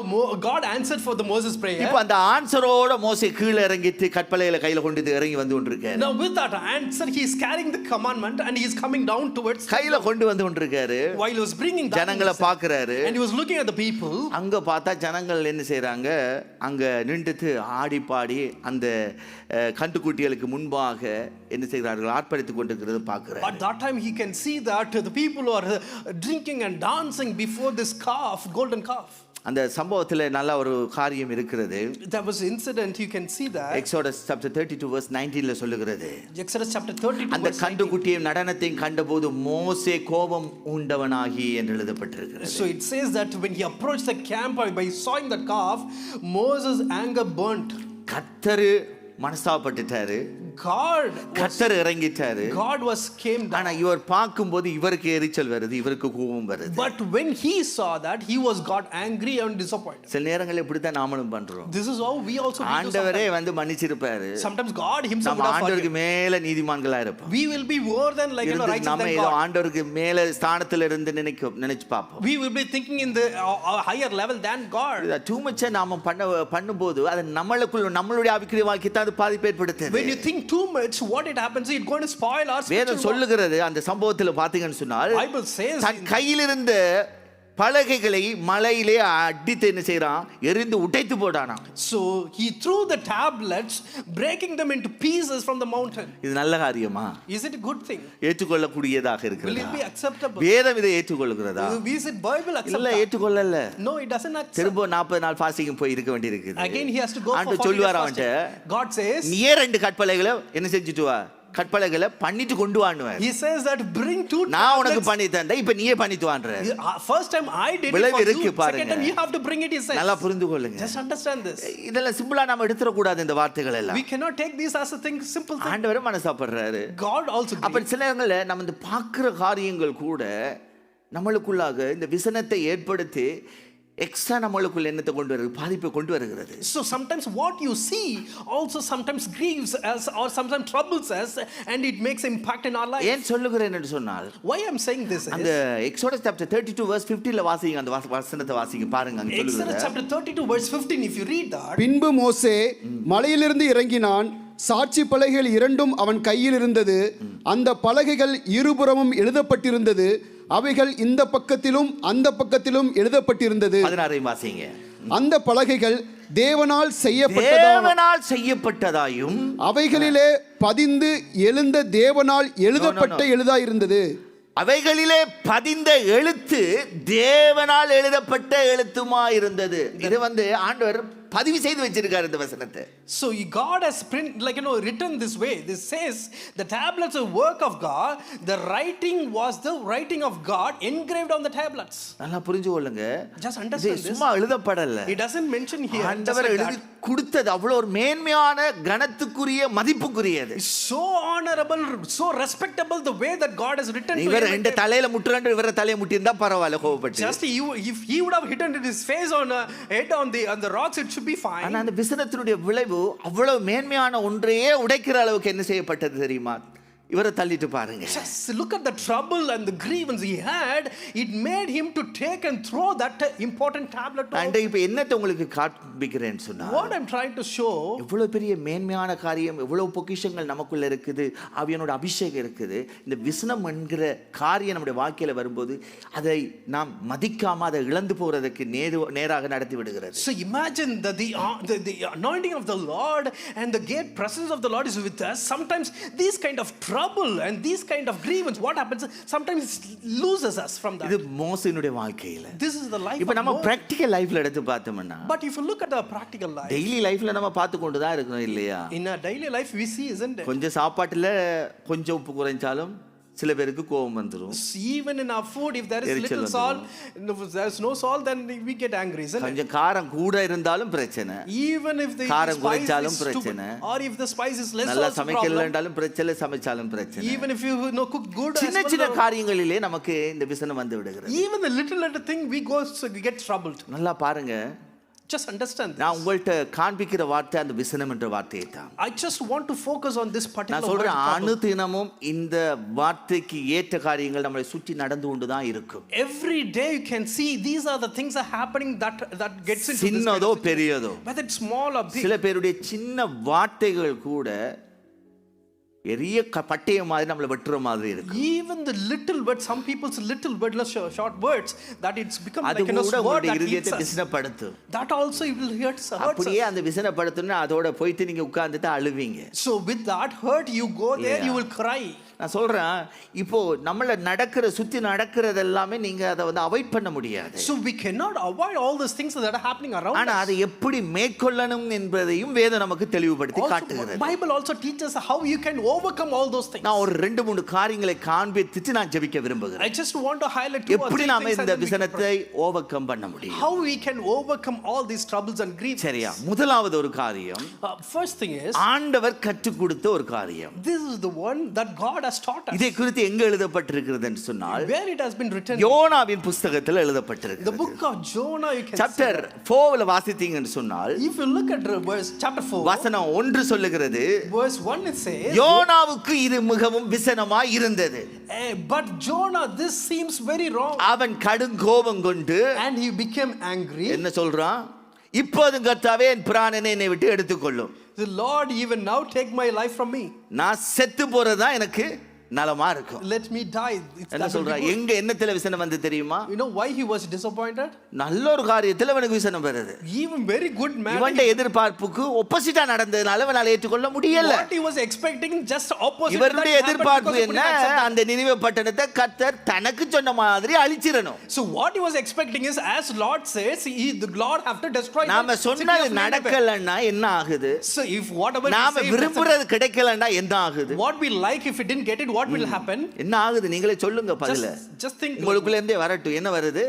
God answered for the Moses prayer. இப்போ அந்த ஆன்சரோட மோசே கீழே இறங்கிட்டு கற்பலையில கையில கொண்டு இறங்கி வந்து கொண்டிருக்காரு. Now with that answer he is carrying the commandment and he is coming down towards, கையில கொண்டு வந்து கொண்டிருக்காரு. while he was bringing that, ஜனங்களை பார்க்கறாரு. and he was looking at the people. அங்க பார்த்தா ஜனங்கள் என்ன செய்றாங்க, அங்க நின்றுட்டு ஆடி பாடி அந்த கண்டுக்குட்டிகளுக்கு முன்பாக என்ன செய்கிறார்கள், ஆர்ப்பரித்துக் கொண்டிருக்கிறது பார்க்கிறார். At that time he can see that the people who are drinking and dancing before this calf, golden calf. அந்த சம்பவத்துல நல்ல ஒரு காரியம் இருக்கிறது. There was incident, you can see that. Exodus chapter 32 verse 19ல சொல்லுகிறது, Exodus chapter 32 அந்த verse 19. கண்டுக்குட்டியும் நடனத்தையும் கண்டபோது மோசே கோபம் உண்டவனாகி என்று எழுதப்பட்டிருக்கிறது. So it says that when he approached the camp by sawing the calf, Moses' anger burnt. கர்த்தர் மனஸ்தாபப்பட்டுட்டாரு, கர்த்தர் இறங்கிட்டாரு. God was came down. ஆனா இவர் பார்க்கும்போது இவருக்கு எரிச்சல் வருது, இவருக்கு கோபம் வருது. But when he saw that, he was got angry and disappointed. சில நேரங்களில் இப்படித்தான் நாமளும் பண்றோம். This is how we also do. ஆண்டவரே வந்து மன்னிச்சிருப்பாரு. Sometimes God himself நம்ம would have ஆண்டவருக்கு forgiven. மேல நீதிமான்களா இருப்போம். We will be more than like righteous நம்ம than ஏதோ God. ஆண்டவருக்கு மேல ஸ்தானத்துல இருந்து நினைச்சு பார்ப்போம். We will be thinking in the higher level than God. டூ மச்சா நாம பண்ணும்போது அது நம்மளுடைய ஆவிக்குரிய வாழ்க்கையை அது பாதிப்பு ஏற்படுத்துது. When you think too much, what it happens, it's going to spoil our spiritual வேதம் சொல்லுகிறது, அந்த சம்பவத்துல பாத்தீங்கன்னு சொன்னால், Bible says தன் கையில் இருந்த பலகைகளை மலையிலே அடித்து என்ன செய்றான், எரிந்து உடைத்து போட்டானா. so he threw the tablets, breaking them into pieces from the mountain. இது நல்ல காரியமா? Is it a good thing? ஏற்றுக்கொள்ளக்கூடியதாக Will இருக்கிறதா? it be acceptable? வேதம் இதை ஏற்றுக்கொள்கிறதா? Is it Bible இல்ல, acceptable? ஏற்றுக்கொள்ளல. No, it doesn't accept. திரும்ப 40 நாள் ஃபாஸ்டிங் போய் இருக்க வேண்டியிருக்குது. Again he has to go for ஆண்டவர் 40 days சொல்லுவார் fasting. அவன்கிட்ட, God says, நீயே 2 கற்பலைகளை என்ன செஞ்சுட்டு வா, கற்பலைகளை பண்ணிட்டு கொண்டு வான்னுவார். he says that bring 2 நான் உனக்கு tablets. பண்ணி தந்தேன், இப்ப நீயே பண்ணிட்டு வான்ற. First time I did it விளைவு for இருக்கு you, பாருங்க. second time you have to bring it, he says. நல்லா புரிந்து கொள்ளுங்க. Just understand this. இதெல்லாம் சிம்பிளா நாம எடுத்துற கூடாது இந்த வார்த்தைகள் எல்லாம். We cannot take these as a thing, simple thing. ஆண்டவரே மனசாப்படுறாரு. God also அப்ப grieves. சில நேரங்கள்ல நம்ம இந்த பார்க்கிற காரியங்கள் கூட நம்மளுக்குள்ளாக இந்த விசனத்தை ஏற்படுத்தி எக்ஸ்ட்ரா நம்மளுக்குள்ள என்னத்தை கொண்டு வருது, பாதிப்பை கொண்டு வருகிறது. So sometimes what you see also sometimes grieves us or sometimes troubles us and it makes impact in our life. ஏன் சொல்லுகிறேன் என்று சொன்னால், Why I'm saying this is, அந்த எக்ஸோடஸ் சாப்டர் 32 verse 15ல வாசிங்க, அந்த வசனத்தை வாசிங்க பாருங்க. அங்க Exodus சொல்லுகிறது, chapter 32 verse 15, if you read that, பின்பு மோசே மலையிலிருந்து இறங்கினான், சாட்சி பலகைகள் 2 அவன் கையில் இருந்தது, அந்த பலகைகள் இருபுறமும் எழுதப்பட்டிருந்தது, அவைகள் இந்த பக்கத்திலும் அந்த பக்கத்திலும் எழுதப்பட்டிருந்தது. 16 வாசிங்க. அந்த பலகைகள் தேவனால் செய்யப்பட்டதாயும் அவைகளிலே பதிந்து எழுந்த தேவனால் எழுதப்பட்ட எழுதாயிருந்தது. அவைகளிலே பதிந்த எழுத்து தேவனால் எழுதப்பட்ட எழுத்துமா இருந்தது. இது வந்து ஆண்டவர் பதிவு செய்து வச்சிருக்காரு இந்த வசனத்தை. So God has written this way. This says the tablets are work of God. The writing was the writing of God engraved on the tablets. நல்லா புரிஞ்சு கொள்ளுங்க. Just understand this. சும்மா எழுதப்படல. It doesn't mention here. ஆண்டவர் எழுதி கொடுத்தது அவ்வளவு ஒரு மேன்மையான கனத்துக்குரிய மதிப்புக்குரியது. So honorable, so respectable the way that God has written. இவர் ரெண்டு தலையில முட்டுறாண்டு இவர தலையை முட்டி இருந்தா பரவாயில்லை, கோபப்பட்டு. Just if he would have hit his face on head on the rocks, it should be fine. ஆனா அந்த விசனத்தினுடைய விளைவு அவ்வளவு மேன்மையான ஒன்றையே உடைக்கிற அளவுக்கு என்ன செய்யப்பட்டது தெரியுமா? இவரை தள்ளிட்டு பாருங்க. Just look at the trouble and the grievance he had. It made him to take and throw that important tablet. and இப்ப என்னத்தை உங்களுக்கு காண்பிக்கிறேன்னு சொன்னா, What I'm trying to show, எவ்வளவு பெரிய மேன்மையான காரியம், எவ்வளவு பொக்கிஷங்கள் நமக்குள்ள இருக்குது, ஆவியானோட அபிஷேகம் இருக்குது. இந்த விசனம் என்கிற காரியம் நம்முடைய வாழ்க்கையில வரும்போது அதை நாம் மதிக்காம அதை இழந்து போறதுக்கு நேராக நடத்தி விடுகிறது. so imagine that the anointing of the Lord and the great presence of the Lord is with us. Sometimes these kind of trouble and these kind of grievance, what happens, sometimes it loses us from that. இது மோசேனுடைய வாழ்க்கையில. This is the life இப்ப of நம்ம Moses. Practical லைஃப்ல எடுத்து பார்த்தோம்னா, But if you look at the practical life, daily லைஃப்ல நம்ம பார்த்து கொண்டு தான் இருக்கோம் இல்லையா? in our daily life we see, isn't it? கொஞ்சம் சாப்பாட்டுல கொஞ்சம் உப்பு குறைஞ்சாலும் சில பேருக்கு கோபம் வந்துரும். Even in our food, if there is எரிச்சல் little salt, if there is no salt, then we get angry, isn't it? கொஞ்சம் காரம் கூட இருந்தாலும் பிரச்சனை, Even if the காரம் spice குறைச்சாலும் is too, பிரச்சனை, or if the spice is less, நல்லா also problem. சமைக்கலன்றாலும் பிரச்சனை, சமைச்சாலும் பிரச்சனை. Even if you cook good, as சின்ன well, சின்ன காரியங்களிலே நமக்கு இந்த விசனம் வந்து விடுகிறது. even the little thing we get troubled. நல்லா பாருங்க, Just understand this. நான் உங்கள்ட்ட காண்பிக்கிற வார்த்தை அந்த விசனம் என்ற வார்த்தையை தான். I just want to focus on this particular நான் word. சொல்றேன், trouble. அனுதினமும் இந்த வார்த்தைக்கு ஏற்ற காரியங்கள் நம்மளை சுற்றி நடந்து கொண்டு தான் இருக்கும். Every day you can see these are the things are happening that gets into this kind சின்னதோ of பெரியதோ, whether it's small or big. சில பேருடைய சின்ன வார்த்தைகள் கூட எரிய பட்டய மாதிரி நம்மளை வெட்டுற மாதிரி இருக்கு. Even the little word, some people's little word, short words, that it's become அது like a கூட word உங்களுடைய that இருதயத்தை hits us. விசனப்படுத்தும். That also it will hurt us. அப்படியே அந்த விசனப்படுத்தணும்னா அதோட போயிட்டு நீங்க உட்கார்ந்துட்டு அழுவீங்க. So with that hurt you go there, Yeah. you will cry. நான் சொல்றேன், இப்போ நம்மள நடக்கிற சுத்தி நடக்கிறது எல்லாமே நீங்க அதை வந்து அவாய்ட் பண்ண முடியாது. So we cannot avoid all those things that are happening around ஆனா us. அதை எப்படி மேற்கொள்ளணும் என்பதையும் வேதம் நமக்கு தெளிவுபடுத்தி Also, காட்டுகிறது. Bible also teaches how you can overcome all those things. நான் ஒரு 2-3 காரியங்களை காண்பித்து நான் ஜெபிக்க விரும்புகிறேன். I just want to highlight 2 or 3 எப்படி நாம things இந்த and then we can விசனத்தை ஓவர்கம் பண்ண முடியும்? how we can overcome all these troubles and griefs. சரியா? முதலாவது ஒரு காரியம், First thing is, ஆண்டவர் கற்றுக் கொடுத்த ஒரு காரியம். this is the one that God has taught us. இதை குறித்து எங்க எழுதப்பட்டிருக்கிறது என்று சொன்னால், Where it has been written, யோனாவின் புஸ்தகத்தில் the எழுதப்பட்டிருக்கிறது. book of Jonah, you can chapter 4ல வாசித்தீங்கன்னு சொன்னால், if you look at verse chapter 4, வசனம் 1 சொல்லுகிறது, verse 1 it says, யோனாவுக்கு இது மிகவும் விசனமாய் இருந்தது. but Jonah, this seems very wrong, அவன் கடும் கோபம் கொண்டு and he became angry. என்ன சொல்றான்? இப்போதும் கர்த்தாவே என் பிராணனை என்னை விட்டு எடுத்துக்கொள்ளும். The Lord, even now take my life from me. நான் செத்து போறதுதான் எனக்கு நலமா இருக்கும். Let me die. என்ன சொல்றான்? எங்க என்னத்துல விசனம் வந்து தெரியுமா? You know why he was disappointed? நல்ல ஒரு காரியத்துல அவனுக்கு விசனம் வருது. Even very good man, இவன்ட எதிர்பார்ப்புக்கு ஒப்போசிட்டா நடந்ததுனால அவனால ஏற்றுக்கொள்ள முடியல. what he was expecting just opposite. இவருடைய that happened எதிர்பார்ப்பு because he என்ன? couldn't accept that. அந்த நினிவே பட்டணத்தை கர்த்தர் தனக்கு சொன்ன மாதிரி அழிச்சிரணும். So what he was expecting is, as Lord says, the Lord have to destroy நாம the city சொன்னது of Nineveh. நடக்கலன்னா என்ன ஆகுது? So if whatever we நாம say, விரும்புறது கிடைக்கலன்னா என்ன ஆகுது? what we like, if we didn't get it, what will happen? என்ன ஆகுது? நீங்களே சொல்லுங்க பதில. Just think. உங்களுக்குள்ள இருந்தே வரட்டும். என்ன வருது?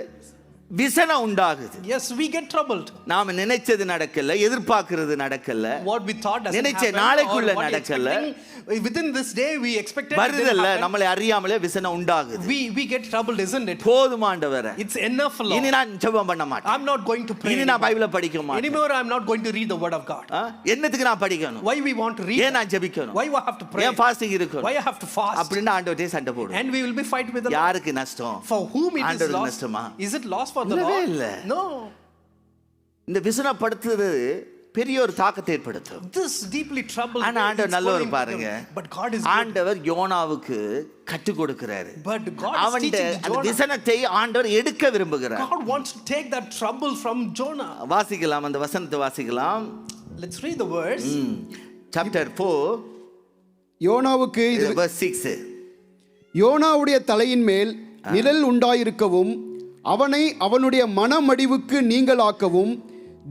விசனம் உண்டாகுது. Yes, we get troubled. நாம நினைச்சது நடக்கல, எதிர்பார்க்கிறது நடக்கல, What we thought doesn't நினைச்ச happen, நாளைக்குள்ள or what we நடக்கல. expecting, within this day we expected it didn't வருதல்ல, happen. நம்மளை அறியாமலே விசனம் உண்டாகுது. We get troubled, isn't it? போதும் ஆண்டவரே, It's enough, Lord. இனி நான் ஜெபம் பண்ண மாட்டேன், I'm not going to pray இனி நான் பைபிளை படிக்க மாட்டேன். anymore. I'm not going to read the word of God. என்னத்துக்கு நான் படிக்கணும்? Why we want to read? ஏன் நான் ஜெபிக்கணும்? Why I have to pray? ஏன் ஃபாஸ்டிங் இருக்கணும்? Why I have to fast? அப்படின்னு ஆண்டவரே சண்டை போடு. And we will be fight with the Lord. யாருக்கு நஷ்டம்? For whom it is ஆண்டவருக்கு lost? நஷ்டமா? Is it lost for the இல்லவே Lord? இல்ல. No. இந்த விசனப்படுத்துறது பெரிய ஒரு தாக்கத்தை ஏற்படுத்தும். This deeply troubled. ஆனா ஆண்டவர் நல்லவர் பாருங்க. But God is good. ஆண்டவர் யோனாவுக்கு கற்றுக் கொடுக்கிறாரு. But God is அவன் teaching அந்த Jonah. விசனத்தை ஆண்டவர் எடுக்க விரும்புகிறார். God wants to take that trouble from Jonah. வாசிக்கலாம், அந்த வசனத்தை வாசிக்கலாம். Let's read the verse. Chapter 4 யோனாவுக்கு இது verse 6. யோனாவுடைய தலையின் மேல் நிழல் உண்டாயிருக்கவும் அவனை அவனுடைய மனமடிவுக்கு நீங்களாக்கவும்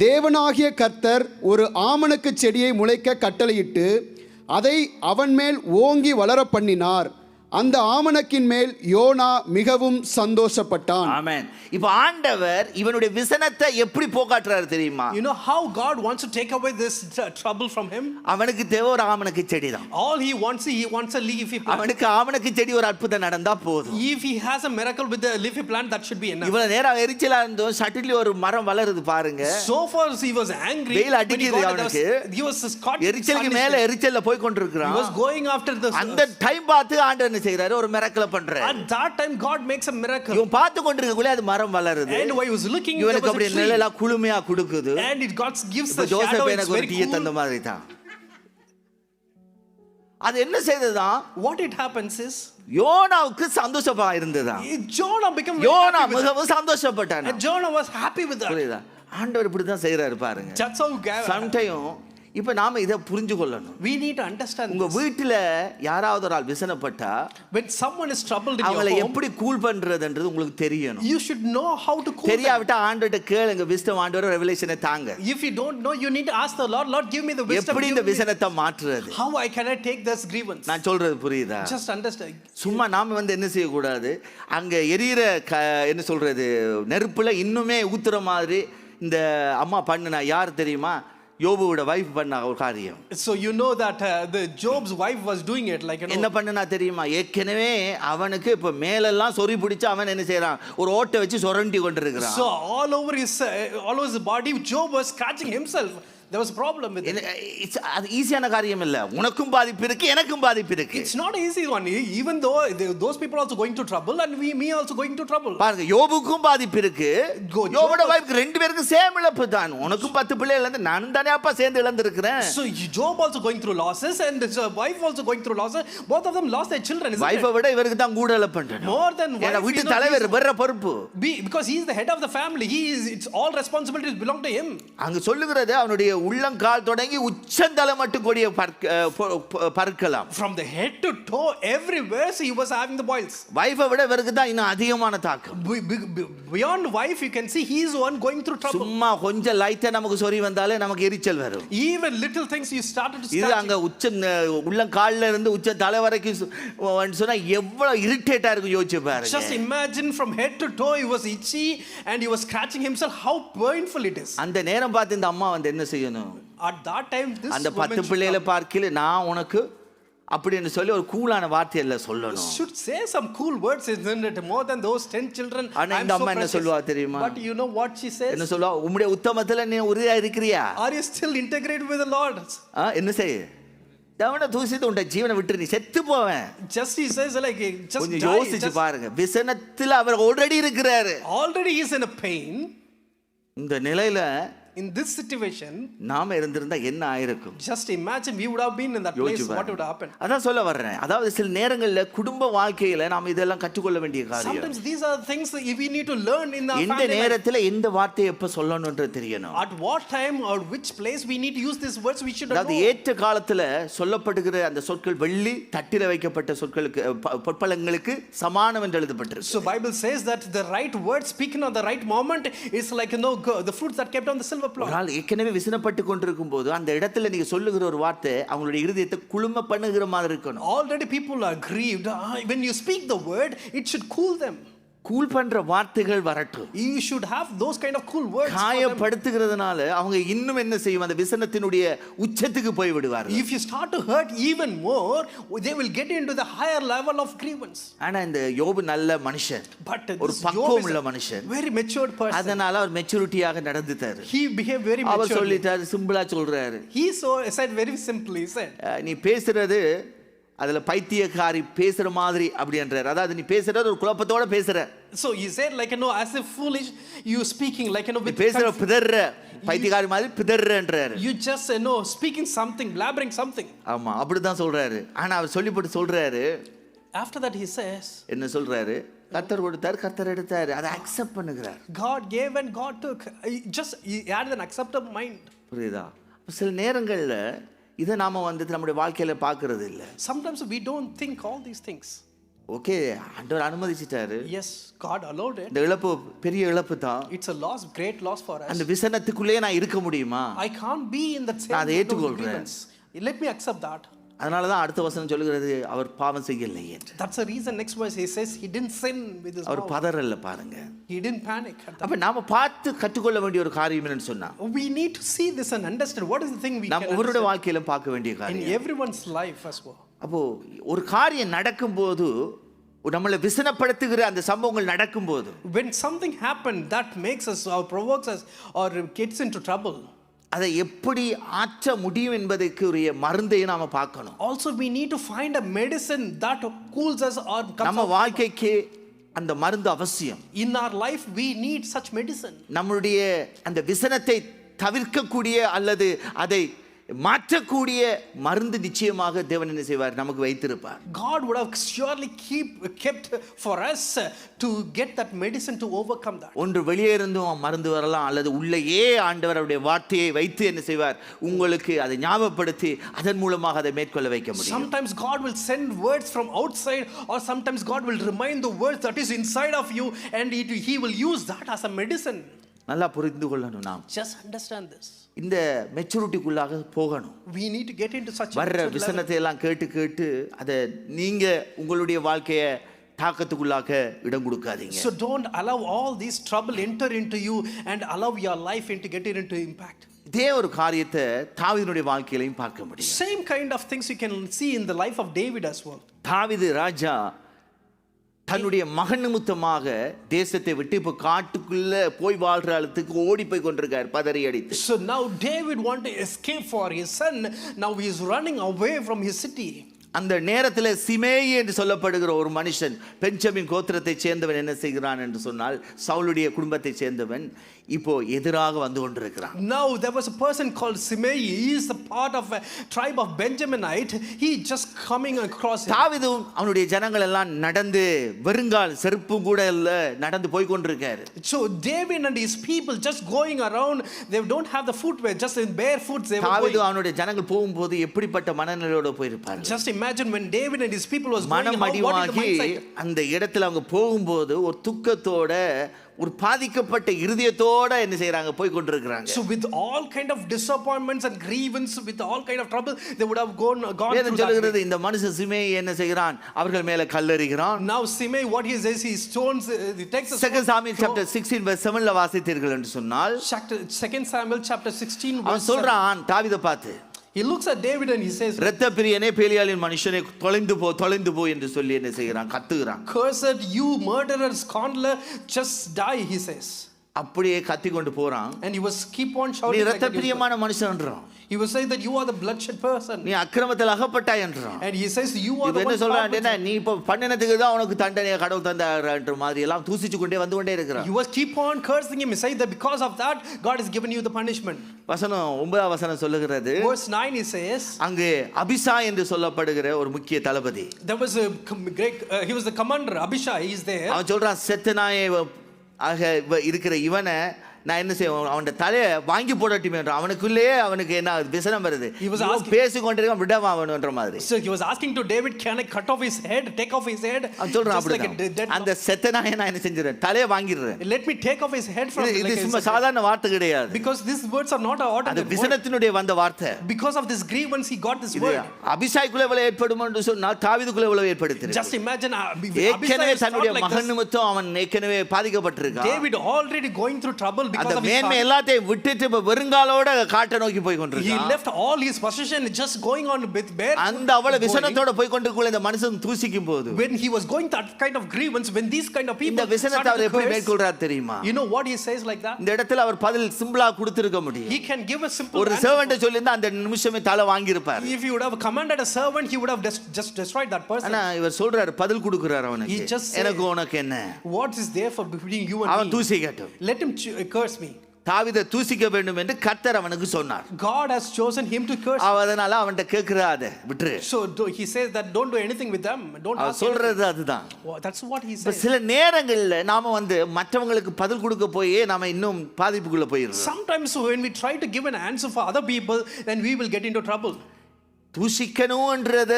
தேவனாகிய கர்த்தர் ஒரு ஆமணக்குச் செடியை முளைக்க கட்டளையிட்டு அதை அவன் மேல் ஓங்கி வளர பண்ணினார். அந்த ஆமணக்கின் மேல் யோனா மிகவும் சந்தோஷப்பட்டான். ஆமென். இப்போ ஆண்டவர் இவனுடைய விசனத்தை எப்படி போக்காட்டுறாரு தெரியுமா? You know how God wants to take away this trouble from him? அவனுக்கு தேவை ஒரு ஆமணக்கு செடி தான். All he wants a leafy plant. அவனுக்கு ஆமணக்கு செடி ஒரு அற்புதம் நடந்தா போதும். If he has a miracle with the leafy plant, that should be enough. இவ்வளவு நேரம் எரிச்சலா இருந்தோம், சட்டில ஒரு மரம் வளருது பாருங்க. So far he was angry. வெயில் அடிக்குது அவனுக்கு. He was caught. எரிச்சலுக்கு மேல எரிச்சல்ல போய் He கொண்டிருக்கிறான். was going after the. அந்த டைம் பார்த்து ஆண்டவர் என்ன செய்றாரு? ஒரு மிராக்கிள் பண்றாரு. At that time God makes a miracle. இவன் பார்த்து கொண்டிருக்கக்குள்ள அது மரம் வளருது. And while he was looking, there இவனுக்கு was அப்படியே a tree. நிழலா குளுமையா கொடுக்குது. And it God gives the Joseph shadow. It's எனக்கு ஒரு very டீயை தந்த cool. மாதிரி தான். அது என்ன செய்ததான்? What it happens is, யோனாவுக்கு சந்தோஷமா இருந்ததா? Jonah became very Jonah happy with it. மிகவும் சந்தோஷப்பட்டான். And Jonah was happy with that. புரியுதா? ஆண்டவர் இப்படி தான் செய்றாரு பாருங்க. That's how God. சம்டைம் இப்ப நாம இதை புரிஞ்சு கொள்ளணும். We need to understand உங்க this. வீட்டுல யாராவது ஒரு ஆள் விசனப்பட்டா When someone is troubled in your அவங்களை home, எப்படி கூல் பண்றதுன்றது உங்களுக்கு தெரியணும். you should know how to cool them. தெரியாவிட்டா ஆண்டவர்ட்ட கேளுங்க, விஸ்டம் ஆண்டவர் ரெவலேஷனை தாங்க. If you don't know, you need to ask the Lord, Lord, give me the wisdom. எப்படி இந்த Give me- விசனத்தை மாற்றுறது? How can I take this grievance? நான் சொல்றது புரியுதா? Just understand. சும்மா நாம என்ன செய்யக்கூடாது, அங்க எரியிற என்ன சொல்றது நெருப்புல இன்னுமே ஊத்துற மாதிரி இந்த அம்மா பண்ணுனா யார் தெரியுமா? யோபுவோட வைஃப் பண்ண ஒரு காரியம். So you know that the Job's wife was doing it, like, you know. என்ன பண்ணுனா தெரியுமா? ஏற்கனவே அவனுக்கு இப்ப மேலெல்லாம் சொறி பிடிச்சு அவன் என்ன செய்யறான், ஒரு ஓட்டை வச்சு சொரண்டி கொண்டிருக்கிறான். So all over his body, Job was scratching himself. There was a problem with it. அது ஈஸியான காரியம் இல்ல. உனக்கும் பாதிப்பு இருக்கு, எனக்கும் பாதிப்பு இருக்கு. It's not an easy one. Even though those people also going to trouble, and me also going to trouble. பாருங்க, யோபுக்கும் பாதிப்பு இருக்கு, யோபோட வைஃப்க்கு ரெண்டு பேருக்கும் சேம் இழப்பு தான். உனக்கும் 10 பிள்ளைகள் இருந்து நானும் தானே அப்பா சேர்ந்து இழந்திருக்கிறேன். So Job also going through losses, and his wife also going through losses. Both of them lost their children. Wifi விட இவருக்கு தான் கூட இழப்பு. More than wife. ஏன்னா வீட்டு தலைவர் வேற பொறுப்பு. Because he is the head of the family. It's all responsibilities belong to him. அங்க சொல்லுகிறது அவனுடைய உள்ளங்கால் தொடங்கி உச்சந்தலை மட்டும் கூடிய பருக்கலாம். From the head to toe, everywhere he was having the boils. Wifi விட இவருக்கு தான் இன்னும் அதிகமான தாக்கம். Beyond wife, you can see he is the one going through trouble. சும்மா கொஞ்சம் லைட்டா நமக்கு சொறி வந்தாலே நமக்கு எரிச்சல் வரும். Even little things you started to இது அங்க உள்ளங்கால்ல இருந்து உச்ச தலை வரைக்கும் சொன்னா எவ்வளவு இரிட்டேட்டா இருக்கும் யோசிச்சு பாருங்க. Just imagine from head to toe he was itchy and he was scratching himself, how painful it is. அந்த நேரம் பார்த்து இந்த அம்மா என்ன செய்யணும்? At that time this அந்த 10 பிள்ளைகளை பார்க்கல நான் உனக்கு அப்படின்னு சொல்லி ஒரு கூலான வார்த்தையில சொல்லணும். should say some cool words, isn't it? More than those 10 children. ஆனா இந்த அம்மா என்ன சொல்லுவா தெரியுமா? But you know what she says? என்ன சொல்லுவா? உம்முடைய உத்தமத்துல நீ உறுதியா இருக்கிறியா? Are you still integrated with the Lord? என்ன செய்ய? தவண தூசித்து உன்ட ஜீவனை விட்டு நீ செத்து போவேன். Just he says like just கொஞ்சம் die. யோசிச்சு பாருங்க, விசனத்துல அவர் ஆல்ரெடி இருக்கிறாரு. Already he is in a pain. இந்த நிலையில in this situation, நாம இருந்திருந்தா என்ன ஆயிருக்கும்? just imagine we would have been in that place, what would happen? அதான் சொல்ல வர்றேன். அதாவது சில நேரங்கள்ல குடும்ப வாழ்க்கையில நாம இதெல்லாம் கற்றுக்கொள்ள வேண்டிய காரியம். Sometimes these are things that we need to learn in our family. இந்த நேரத்துல எந்த வார்த்தையை எப்ப சொல்லணும்ன்றது தெரியணும். At what time or which place we need to use these words, we should know. அதாவது ஏற்ற காலத்துல சொல்லப்படுகிற அந்த சொற்கள் வெள்ளி தட்டில வைக்கப்பட்ட சொற்களுக்கு பொற்பலங்களுக்கு சமானம் என்று எழுதப்பட்டிருக்கு. So Bible says that the right word spoken on the right moment is like, you know, the fruits that kept on the silver plot. ஒரு ஆள் ஏற்கனவே விசனப்பட்டு கொண்டிருக்கும் போது அந்த இடத்துல நீங்க சொல்லுகிற ஒரு வார்த்தை அவங்களுடைய இருதயத்தை குளும பண்ணுகிற மாதிரி இருக்கணும். Already people are grieved. When you speak the word, it should cool them. Cool பண்ற வார்த்தைகள் வரட்டும். You should have those kind of cool words. காயப்படுத்துகிறதுனால அவங்க இன்னும் என்ன செய்யும், அந்த விசனத்தினுடைய உச்சத்துக்கு போய் விடுவார்கள். If you start to hurt even more, they will get into the higher level of grievance. ஆனா இந்த யோபு நல்ல மனுஷன், ஒரு பக்குவம் உள்ள மனுஷன், very matured person. அதனால அவர் மெச்சூரிட்டியாக நடந்துட்டாரு. He behaved very mature. அவர் சொல்லிட்டாரு, சிம்பிளா சொல்றாரு. He said very simply, he said, நீ பேசுறது அதுல பைத்தியக்காரி பேசுற மாதிரி அப்படின்றார். அதாவது நீ பேசுறது ஒரு குழப்பத்தோட பேசுற. So he said like, you know, as if foolish, you speaking like, you know, with பேசுற பிதற பைத்தியக்காரி மாதிரி பிதறன்றாரு. You just, you know, speaking something, blabbering something. ஆமா அப்படிதான் சொல்றாரு. ஆனா அவர் சொல்லிப்பட்டு சொல்றாரு. After that he says, என்ன சொல்றாரு? கர்த்தர் கொடுத்தார், கர்த்தர் எடுத்தார். அதை அக்செப்ட் பண்ணுகிறார். God gave and God took. He had an acceptable mind. புரியுதா? சில நேரங்கள்ல இதை நாம நம்முடைய வாழ்க்கையில பார்க்கிறது இல்ல. Sometimes we don't think all these things. Okay, ஆண்டவர் அனுமதிச்சிட்டாரு. Yes, God allowed it. இந்த இழப்பு பெரிய இழப்பு தான். It's a loss, great loss for us. அந்த விசனத்துக்குள்ளே நான் இருக்க முடியுமா? I can't be in that same. நான் அதை ஏற்றுக்கொள்றேன். Let me accept that. அதனால தான் அடுத்த வசனம் சொல்லுகிறது அவர் பாவம் செய்யலை என்று. That's the reason next verse he says he didn't sin with his mouth. அவர் பதறல பாருங்க. He didn't panic. அப்ப நாம பார்த்து கற்றுக்கொள்ள வேண்டிய ஒரு காரியம் என்னன்னு சொன்னா, we need to see this and understand what is the thing we can. நம்ம ஒவ்வொருடைய வாழ்க்கையில பார்க்க வேண்டிய காரியம். In everyone's life as well. அப்போ ஒரு காரியம் நடக்கும்போது நம்மளை விசனப்படுத்துகிற அந்த சம்பவங்கள் நடக்கும்போது, when something happened that makes us or provokes us or gets into trouble, அதை எப்படி ஆற்ற முடியும் என்பதற்கு உரிய மருந்தை நாம பார்க்கணும். Also we need to find a medicine that cools us or comes. நம்ம வாழ்க்கைக்கு அந்த மருந்து அவசியம். In our life we need such medicine. நம்மளுடைய அந்த விசனத்தை தவிர்க்கக்கூடிய அல்லது அதை மாற்றக்கூடிய மருந்து நிச்சயமாக தேவன் என்ன செய்வார், நமக்கு வைத்திருப்பார். God would have surely kept for us to get that medicine to overcome that. ஒன்று வெளியே இருந்தும் மருந்து வரலாம், அல்லது உள்ளேயே ஆண்டவர் அவருடைய வார்த்தையை வைத்து என்ன செய்வார், உங்களுக்கு அதை ஞாபகப்படுத்தி அதன் மூலமாக அதை மேற்கொள்ள வைக்க முடியும். Sometimes God will send words from outside, or sometimes God will remind the words that is inside of you, and he will use that as a medicine. நல்லா புரிந்து கொள்ளணும். நாம் Just understand this. இந்த மெச்சூரிட்டிக்குள்ளாக போகணும். We need to get into such a வர்ற mature level. விசனத்தை எல்லாம் கேட்டு அதை நீங்க உங்களுடைய வாழ்க்கையை தாக்கத்துக்குள்ளாக இடம் கொடுக்காதீங்க. So don't allow all these trouble enter into you and allow your life into get it into impact. இதே ஒரு காரியத்தை தாவீதுடைய வாழ்க்கையிலையும் பார்க்க முடியும். Same kind of things you can see in the life of David as well. தாவீது ராஜா தன்னுடைய மகன் நிமித்தமாக தேசத்தை விட்டு இப்போ காட்டுக்குள்ள போய் வாழ்ற அளத்துக்கு ஓடி போய் கொண்டிருக்கார், பதறி அடித்து. So now David want to escape for his son. Now he is running away from his city. அந்த நேரத்தில் சிமேயி என்று சொல்லப்படுகிற ஒரு மனுஷன், பெஞ்சமின் கோத்திரத்தை சேர்ந்தவன், என்ன செய்கிறான் என்று சொன்னால் சவுலுடைய குடும்பத்தை சேர்ந்தவன், இப்போ எதிராக வந்து கொண்டிருக்கிறான். Now there was a person called Simei. He is a part of a tribe of Benjaminite. He just coming across him. தாவீதும் அவனுடைய ஜனங்கள் எல்லாம் நடந்து வெறுங்கால் செருப்பும் கூட இல்ல நடந்து போய் கொண்டிருக்காரு. So David and his people just going around. They don't have the footwear, just in barefoot they were தாவீது going. அவனுடைய ஜனங்கள் போகும்போது எப்படிப்பட்ட மனநிலையோட போயிருப்பார்கள். Just imagine when David and his people was going, மனம் what is the அடிவாகி mindset? அந்த இடத்துல அவங்க போகும்போது ஒரு துக்கத்தோட, ஒரு பாதிக்கப்பட்ட இருதயத்தோட என்ன செய்றாங்க, போய் கொண்டிருக்கிறாங்க. So with all kind of disappointments and grievance, with all kind of trouble, they would have gone வேதம் through that சொல்கிறது, way. இந்த மனுஷன் சிமேயி என்ன செய்கிறான், அவர்கள் மேல கல்லெறிகிறான். Now Simei, what he says, he stones, he takes a 2 Samuel chapter 16 verse 7ல வாசித்தீர்கள் என்று சொன்னால், 2 Samuel chapter 16 அவன் verse 7. சொல்றான் தாவீதை பார்த்து, He looks at David and he says, இரத்த பிரியனே, பேலியாளின் மனுஷனே, தொலைந்து போ என்று சொல்லி என்ன செய்கிறான், கத்துகிறான். "Cursed you murderer, scoundrel, just die," he says. அப்படியே கத்தி கொண்டு போறான். And he was keep on நீ shouting like இரத்த that. பிரியமான மனுஷன்றான், He was saying that you are the bloodshed person. நீ அக்கிரமத்தில் அகப்பட்டாய் என்றான். And he says you are இது the என்ன one சொல்றான், part நீ இப்ப பண்ணினதுக்கு தான் உனக்கு தண்டனையை கடவுள் தந்தார்ன்ற மாதிரி எல்லாம் தூசிச்சு கொண்டே வந்து கொண்டே இருக்கிறான். You was keep on cursing him. He said that because of that God has given you the punishment. வசனம் 9ஆம் வசனம் சொல்லுகிறது, Verse 9 he says, அங்கே அபிஷா என்று சொல்லப்படுகிற ஒரு முக்கிய தளபதி, there was a great he was the commander Abishai. He is there. அவன் சொல்றான், செத்த நாயை ஆக இருக்கிற இவனை நான் என்ன செய்வேன், அவன் தலையை வாங்கி போடட்டுமே என்ற அவனுக்குள்ளேயே அவனுக்கு என்ன விசனம் வருது, பேசி கொண்டிருக்கான், விடவா அவனுன்ற மாதிரி. So he was asking to David, can I cut off his head, take off his head? அவன் சொல்றான், Just like a அப்படிதான் dead அந்த செத்த நாயை நான் என்ன செஞ்சிடறேன், தலையை வாங்கிடுறேன். Let me take off his head from இது like சும்மா சாதாரண வார்த்தை கிடையாது, because these words are not அந்த ordinary words. விசனத்தினுடைய வந்த வார்த்தை. Because of this grievance he got this இது word. அபிஷாய்க்குள்ள எவ்வளவு ஏற்படும் என்று சொன்னால் தாவீதுக்குள்ள எவ்வளவு ஏற்படுத்திருக்கு. Just imagine ஏற்கனவே Abishai தன்னுடைய like மகன் this. நிமித்தம் அவன் ஏற்கனவே பாதிக்கப்பட்டிருக்கான். David already going through trouble because அந்த of his மேன்மை son. எல்லாத்தையும் விட்டுட்டு இப்ப வெறுங்காலோட காட்டை நோக்கி போய் He கொண்டிருக்கான். left all his possession just going on with bare அந்த அவ்வளவு விசனத்தோட போய் கொண்டிருக்குள்ள இந்த மனுஷன் தூசிக்கும் போது when he was going that kind of grievance, when these kind of people இந்த விசனத்தை started அவர் to எப்படி curse, மேற்கொள்றார் தெரியுமா? you know what he says like that? இந்த இடத்துல அவர் பதில் சிம்பிளா கொடுத்திருக்க முடியும். He can give a simple ஒரு answer. சர்வன்ட் சொல்லியிருந்தா அந்த நிமிஷமே தலை வாங்கி இருப்பார். If he would have commanded a servant, he would have just destroyed that person. ஆனா இவர் சொல்றாரு, பதில் கொடுக்கிறார் அவனுக்கு, He just said, எனக்கு உனக்கு என்ன, what is there for between you and அவன் me? தூசிக்கட்டும். Let him curse me. தாவீதை தூசிக்க வேண்டும் என்று கர்த்தர் அவனுக்கு சொன்னார். God has chosen him to curse. அதனால அவன்கிட்ட கேட்கிறாத விட்டுரு. So he says that don't do anything with them. Don't அவன் ask சொல்றது அதுதான். anything. That's what he இப்ப says. சில நேரங்கள்ல நாம மற்றவங்களுக்கு பதில் கொடுக்க போயே நாம இன்னும் பாதிப்புக்குள்ள போயிடுறோம். Sometimes when we try to give an answer for other people, then we will get into trouble. தூசிக்கணும்ன்றத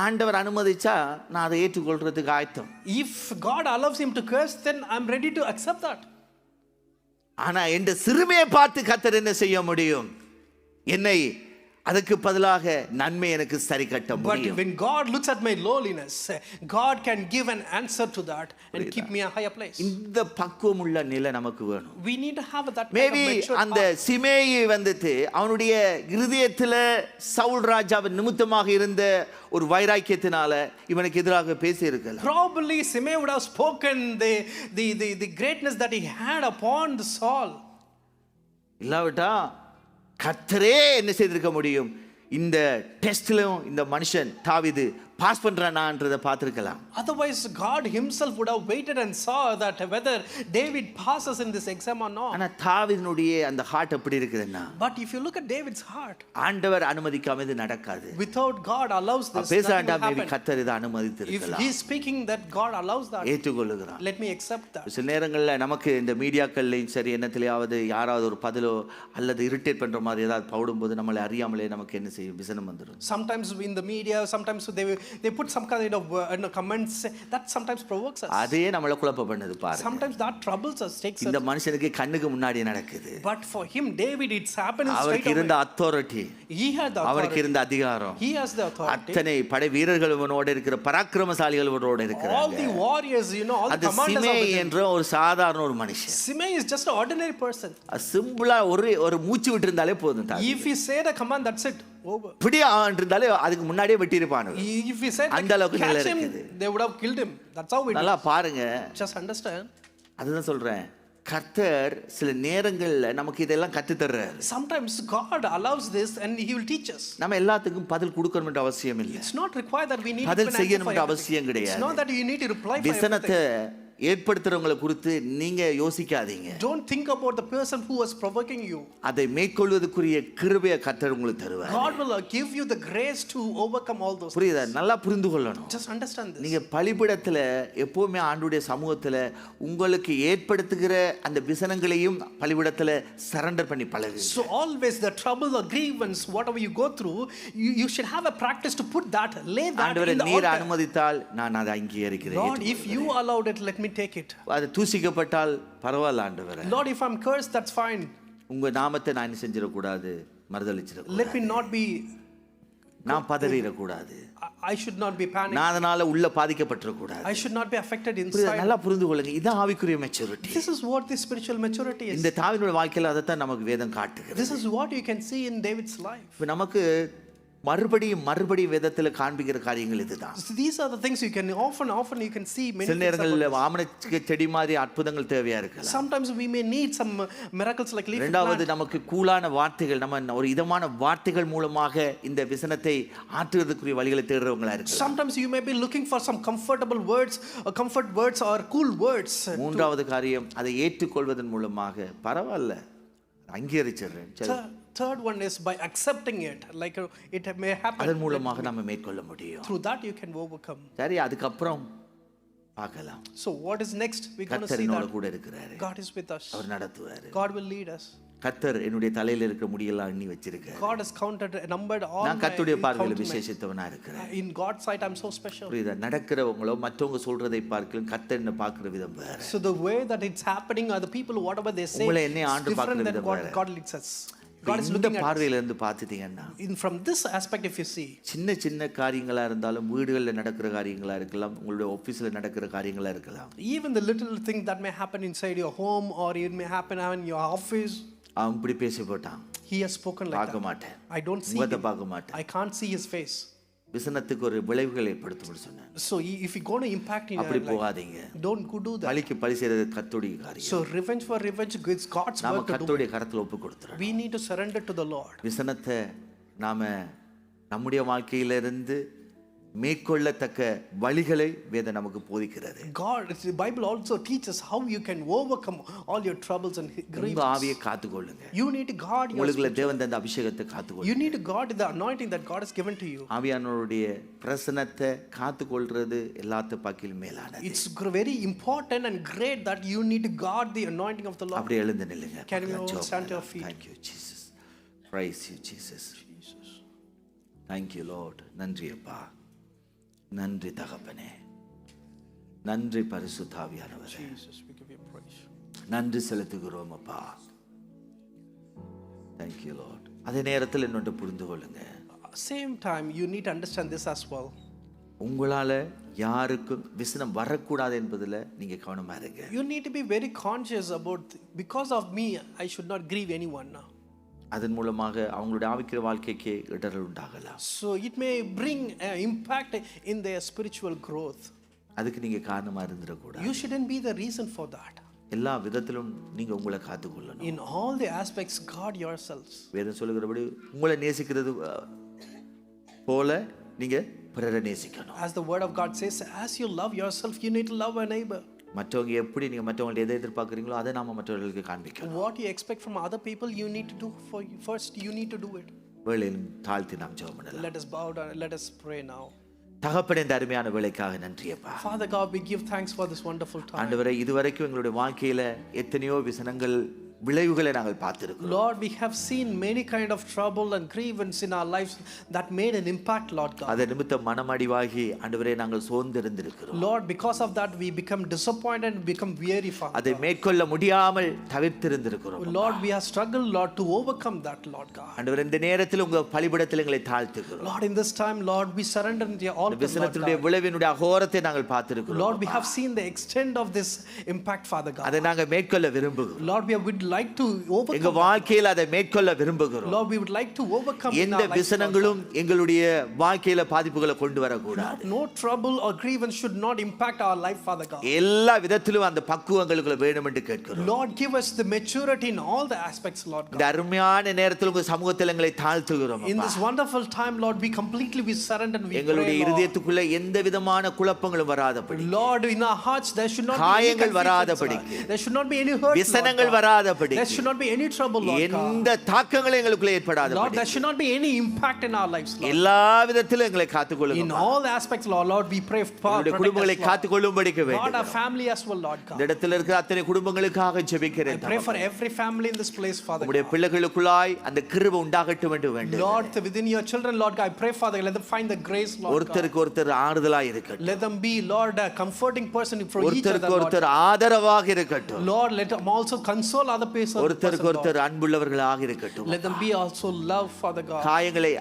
ஆண்டவர் அனுமதிச்சா நான் அதை ஏற்றுக்கொள்றதுக்கு ஆயத்தம். If God allows him to curse, then I'm ready to accept that. ஆனா என்ற சிறுமையை பார்த்து கர்த்தர் என்ன செய்ய முடியும், என்னை அதுக்கு பதிலாக நன்மை எனக்கு சரி கட்ட But முடியும். when God looks at my lowliness, God can give an answer to that and keep me a higher place. இந்த பக்குவம் உள்ள நிலை நமக்கு வேணும். We need to have that kind of maybe mature அந்த heart. சிமேயி அவனுடைய இருதயத்துல சவுல் ராஜாவின் நிமித்தமாக இருந்த ஒரு வைராக்கியத்தினால இவனுக்கு எதிராக பேசி இருக்கலாம். Probably Simei would have spoken the greatness that he had upon the Saul. இல்லாவிட்டா கர்த்தரே என்ன செய்திருக்க முடியும், இந்த டெஸ்ட்லயும் இந்த மனுஷன் தாவீது பாஸ் பண்றானான்றதை பார்த்திருக்கலாம். Otherwise, God Himself would have waited and saw that whether David passes in this exam or not. ஆனா தாவீதினுடைய அந்த ஹார்ட் எப்படி இருக்குதுன்னா, But if you look at David's heart, ஆண்டவர் அனுமதிக்காம இது நடக்காது. without God allows this, பேசாண்டா nothing will maybe happen. கர்த்தர் இதை If அனுமதித்திருக்கலாம். He is speaking that God allows that, ஏற்றுக்கொள்ளுகிறான். let me accept that. சில நேரங்கள்ல நமக்கு இந்த மீடியாக்கள்லையும் சரி என்னத்திலேயாவது யாராவது ஒரு பதிலோ அல்லது இரிட்டேட் பண்ற மாதிரி ஏதாவது பவுடும்போது நம்மளை அறியாமலே நமக்கு என்ன செய்யும், விசனம் வந்துடும். Sometimes in the media, sometimes they put some kind of comments that sometimes provokes us. அதே நம்மளை குழப்ப பண்ணுது பாருங்க. Sometimes that troubles us, takes us. இந்த மனுஷனுக்கு கண்ணுக்கு முன்னாடி நடக்குது. But for him, David, it's happening straight அவருக்கு இருந்த away. Authority, He had the அவருக்கு authority. இருந்த அதிகாரம், He has the authority. அத்தனை படை வீரர்களோட இருக்கிற பராக்கிரமசாலிகளோட All இருக்கிறாங்க. the warriors, all the அந்த commanders சிமே of the என்ற ஒரு சாதாரண ஒரு மனுஷன், Simei is just an ordinary person. சிம்பிளா ஒரு மூச்சு விட்டு இருந்தாலே போதும். If he said a command, that's it. Over. இப்படி இருந்தாலே அதுக்கு முன்னாடியே வெட்டியிருப்பானு. If he said அந்த அளவுக்கு catch நிலை him, இருக்குது. they would have killed him. That's how it நல்லா is. பாருங்க. Just understand. அதுதான் சொல்றேன், கர்த்தர் சில நேரங்கள்ல நமக்கு இதெல்லாம் கத்து தர்றாரு. Sometimes God allows this and He will teach us. நம்ம எல்லாத்துக்கும் பதில் கொடுக்கணும்ன்ற அவசியம் இல்லை. It's not required that we need to பதில் give an answer for செய்யணும்ன்ற everything. அவசியம் It's கிடையாது. not that you need to reply for விசனத்தை everything. ஏற்படுத்துறவங்களை குறித்து நீங்க யோசிக்காதீங்க. Don't think about the person who was provoking you. அதை மேற்கொள்வதற்குரிய கிருபையை கர்த்தர் உங்களுக்கு தருவார். God will give you the grace to overcome all those. புரியுதா? நல்லா புரிந்து கொள்ளணும். Just understand this. நீங்க பலிபீடத்துல எப்பவுமே ஆண்டவருடைய சமூகத்துல உங்களுக்கு ஏற்படுத்துகிற அந்த விசனங்களையும் பலிபீடத்துல சரண்டர் பண்ணி பழகு. So always the trouble, the grievance, whatever you go through, you should have a practice to put that, lay that ஆண்டவரே in the நீர் altar. அனுமதித்தால் நான் அதை அங்கீகரிக்கிறேன். Lord, if you allowed it, let me take it. அது தூசிக்கப்பட்டால் பரவாயில்ல ஆண்டவரே. Lord, if I'm cursed, that's fine. உங்க நாமத்தை நான் என்ன செஞ்சிடக்கூடாது, மறுதலிச்சிடக்கூடாது. Let me not be, நான் பதறிடக்கூடாது. I should not be panicked. நான் அதனால உள்ள பாதிக்கப்பட்டிடக்கூடாது. I should not be affected புரியுதா? inside. நல்லா புரிந்து கொள்ளுங்க. இதான் ஆவிக்குரிய maturity. This is what the spiritual maturity is. இந்த தாவீதுடைய வாழ்க்கையில அதைத்தான் நமக்கு வேதம் காட்டுகிறது. This is what you can see in David's life. இப்ப நமக்கு மறுபடியும் விதத்துல காண்பிக்கிற காரியங்கள் இதுதான். So these are the things you can often you can see many சில things நேரங்களில் about ஆமணக்கு செடி மாதிரி அற்புதங்கள் தேவையா this. இருக்கலாம். Sometimes we may need some miracles like leaf இரண்டாவது plant. நமக்கு கூலான வார்த்தைகள், நம்ம ஒரு இதமான வார்த்தைகள் மூலமாக இந்த விசனத்தை ஆற்றுவதற்குரிய வழிகளை தேடுறவங்களா இருக்கு. Sometimes you may be looking for some comfortable words, comfort words or cool words. மூன்றாவது காரியம், அதை ஏற்றுக்கொள்வதன் மூலமாக பரவாயில்ல அங்கீகரிச்சிடுறேன். சரி, Third one is by accepting it, like it may happen. அதன் மூலமாக நம்ம மேற்கொள்ள முடியும். Through that you can overcome. சரி, அதுக்கப்புறம் பார்க்கலாம். So what is next? We're going to கர்த்தர் see என்னோட that கூட இருக்கிறாரு. God is with us. Our நடத்துவாரு. God will lead us. கர்த்தர் என்னுடைய தலையில இருக்கிற முடியெல்லாம் எண்ணி வச்சிருக்காரு. God has counted, numbered all நான் my கர்த்தருடைய பார்வையில count my- விசேஷித்தவனா இருக்கிறேன். In God's sight I'm so special. புரியுதா? நடக்கிறவங்களோ மற்றவங்க சொல்றதை பார்க்கலாம் கர்த்தர் என்ன பார்க்கிற விதம் வேற. So the way that it's happening, or the people whatever they say, உங்களை என்னை is ஆண்டு different பார்க்கிற than விதம் வேற. God leads us. God is இந்த looking at us. பார்வையில இருந்து பார்த்துட்டீங்கன்னா From this aspect if you see, சின்ன சின்ன காரியங்களா இருந்தாலும், வீடுகளில் நடக்கிற காரியங்களா இருக்கலாம், உங்களுடைய ஆபீஸ்ல நடக்கிற காரியங்களா இருக்கலாம், even the little thing that may happen inside your home or it may happen in your office, அவன் இப்படி பேசி போட்டான், he has spoken like பார்க்க that. மாட்டேன், I don't see முகத்தை him. பார்க்க மாட்டேன். I can't see his face. விசனத்துக்கு ஒரு விளைவுகள் ஏற்படுத்தும் சொன்னேன். So if you're going to impact in your அப்படி life, போகாதீங்க. don't go do that. பழிக்கு பழி செய்யறது கர்த்தருடைய காரியம். So revenge for revenge, it's God's நாம work to do. கர்த்தருடைய கரத்துல ஒப்பு கொடுத்துறோம். We need to surrender to the Lord. விசனத்தை நாம நம்முடைய வாழ்க்கையிலிருந்து மேற்கொள்ளத்தக்க வழிகளை வேதம் நமக்கு போதிக்கிறது. God, the Bible also teaches how you can overcome all your troubles and உங்க griefs. ஆவியை காத்துக்கொள்ளுங்க. You need to guard your உங்களுக்குள்ள spirit. தேவன் தந்த அபிஷேகத்தை காத்துக்கொள்ளுங்க. You need to guard the anointing that God has given to you. ஆவியானவருடைய பிரசன்னத்தை காத்துக்கொள்றது எல்லாத்த பாக்கிலும் மேலானது. It's very important and great that you need to guard the anointing of the Lord. அப்படியே எழுந்து நில்லுங்க. Can we all stand to our feet? Thank you Jesus. Praise you Jesus. Thank you Lord. நன்றி அப்பா. நன்றி தகப்பனே. நன்றி பரிசுத்த ஆவியானவரே. Jesus, we give you praise. நன்றி செலுத்துகிறோம் அப்பா. Thank you Lord. அதே நேரத்தில் இன்னொன்று புரிந்து கொள்ளுங்க. Same time you need to understand this as well. உங்களால யாருக்கும் விசனம் வரக்கூடாது என்பதுல நீங்க கவனமா இருங்க. You need to be very conscious about, because of me I should not grieve anyone now. அதன் மூலமாக அவங்களுடைய ஆவிக்கிற வாழ்க்கைக்கு இடரல் உண்டாகலாம். So it may bring an impact in their spiritual growth. அதுக்கு நீங்க காரணமா இருந்துடக்கூடாது. You shouldn't be the reason for that. எல்லா விதத்திலும் நீங்க உங்களை காத்துக்கொள்ளணும். In all the aspects, guard yourselves. வேதம் சொல்லுகிறபடி உங்களை நேசிக்கிறது போல நீங்க பிறரை நேசிக்கணும். As the word of God says, as you love yourself, you need to love a neighbor. மற்றவங்க எப்படி நீங்க மற்றவங்கள்ட்ட எதை எதிர்பார்க்குறீங்களோ அதை நாம மற்றவர்களுக்கு காண்பிக்கணும். What you expect from other people, you need to do for you. First, you need to do it. வேளையிலும் தாழ்த்தி நாம் ஜெபம் பண்ணலாம். Let us bow down. Let us pray now. தகப்பனே, இந்த அருமையான வேளைக்காக நன்றியப்பா. Father God, we give thanks for this wonderful time. ஆண்டவரே, இதுவரைக்கும் எங்களுடைய வாழ்க்கையில எத்தனையோ விசனங்கள் விளைவுகளை நாங்கள் பார்த்திருக்கிறோம். Lord, we have seen many kind of trouble and grievance in our lives that made an impact, Lord God. அதை நிமித்தம் மனமடிவாகி ஆண்டவரே நாங்கள் சோர்ந்து இருந்திருக்கிறோம். Lord, because of that we become disappointed and become weary, Father. அதை மேற்கொள்ள முடியாமல் தவிர்த்திருந்திருக்கிறோம். Lord, we have struggled, Lord, to overcome that, Lord God. ஆண்டவரே, இந்த நேரத்தில் உங்க பலிபீடத்தில் எங்களை தாழ்த்துகிறோம். Lord, in this time, Lord, we surrender into your altar, Lord விசனத்தினுடைய God. விளைவினுடைய அகோரத்தை நாங்கள் பார்த்திருக்கிறோம். Lord, we have seen the extent of this impact, Father God. அதை நாங்கள் மேற்கொள்ள விரும்புகிறோம். Lord, we would like to எங்க overcome. வாழ்க்கையில அதை மேற்கொள்ள விரும்புகிறோம். Lord, we would like to overcome in எந்த our lives, Lord விசனங்களும் எங்களுடைய வாழ்க்கையில பாதிப்புகளை கொண்டு வரக்கூடாது. God. No trouble or grievance should not impact our life, Father God. எல்லா விதத்திலும் அந்த பக்குவங்களுக்குள்ள வேணும் என்று கேட்கிறோம். Lord, give us the maturity in all the aspects, Lord இந்த God. அருமையான நேரத்தில் உங்க சமூகத்தில் எங்களை தாழ்த்துகிறோம். In this wonderful time, Lord, we completely we surrender and we எங்களுடைய pray, Lord. இருதயத்துக்குள்ள எந்த விதமான குழப்பங்களும் வராதபடி, Lord, in our hearts there should not be any காயங்கள் confusion, வராதபடிக்கு, Lord. There should not be any hurt, Lord விசனங்கள் God. வராதபடி, There should not be any trouble, Lord God. எந்த தாக்கங்களும் எங்களுக்குள்ள Lord, ஏற்படாதபடி, there should not be any impact in our lives, Lord. எல்லா விதத்திலும் எங்களை In காத்துக்கொள்ளுங்க. all the aspects, Lord, we pray for எங்களுடைய குடும்பங்களை காத்துக்கொள்ளும்படிக்கு God, our வேண்டும். family as well, Lord இந்த God. இடத்துல இருக்கிற அத்தனை குடும்பங்களுக்காக I ஜெபிக்கிறேன். pray for every family in this place, Father உம்முடைய God. பிள்ளைகளுக்குள்ளாய் அந்த கிருபை உண்டாகட்டும் என்று வேண்டும். Lord, within your children, Lord God, I pray, Father, let them find the grace, Lord God. ஒருத்தருக்கு ஒருத்தர் ஆறுதலாய் இருக்கட்டும். Let them be, Lord, a comforting person for each other, ஒருத்தருக்கு Lord. ஒருத்தர் ஆதரவாக இருக்கட்டும். Lord, let them also console other persons. ஒருத்தருக்கு ஒருத்தர் அன்புள்ளவர்களாக இருக்கட்டும். Let them be also love, Father God. காயங்களை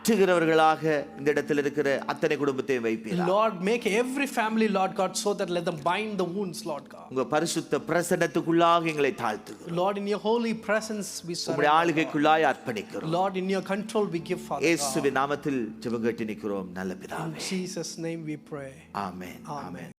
ஆற்றுகிறவர்களாக இந்த இடத்தில் இருக்கிற அத்தனை குடும்பத்தையும் வைப்பீர்கள். Lord, make every family, Lord God, so that let them bind the wounds, Lord God. உங்க பரிசுத்த பிரசன்னத்துக்குள்ளாக எங்களை தாழ்த்துகிறோம். Lord, in your holy presence we உம்முடைய surrender. ஆளுகைக்குள்ளாய் அர்ப்பணிக்கிறோம். Lord, in your control we give, Father God. இயேசுவின் நாமத்தில் ஜெபம் கேட்டு நிற்கிறோம் நல்ல In பிதாவே. Jesus' name we pray. Amen. Amen.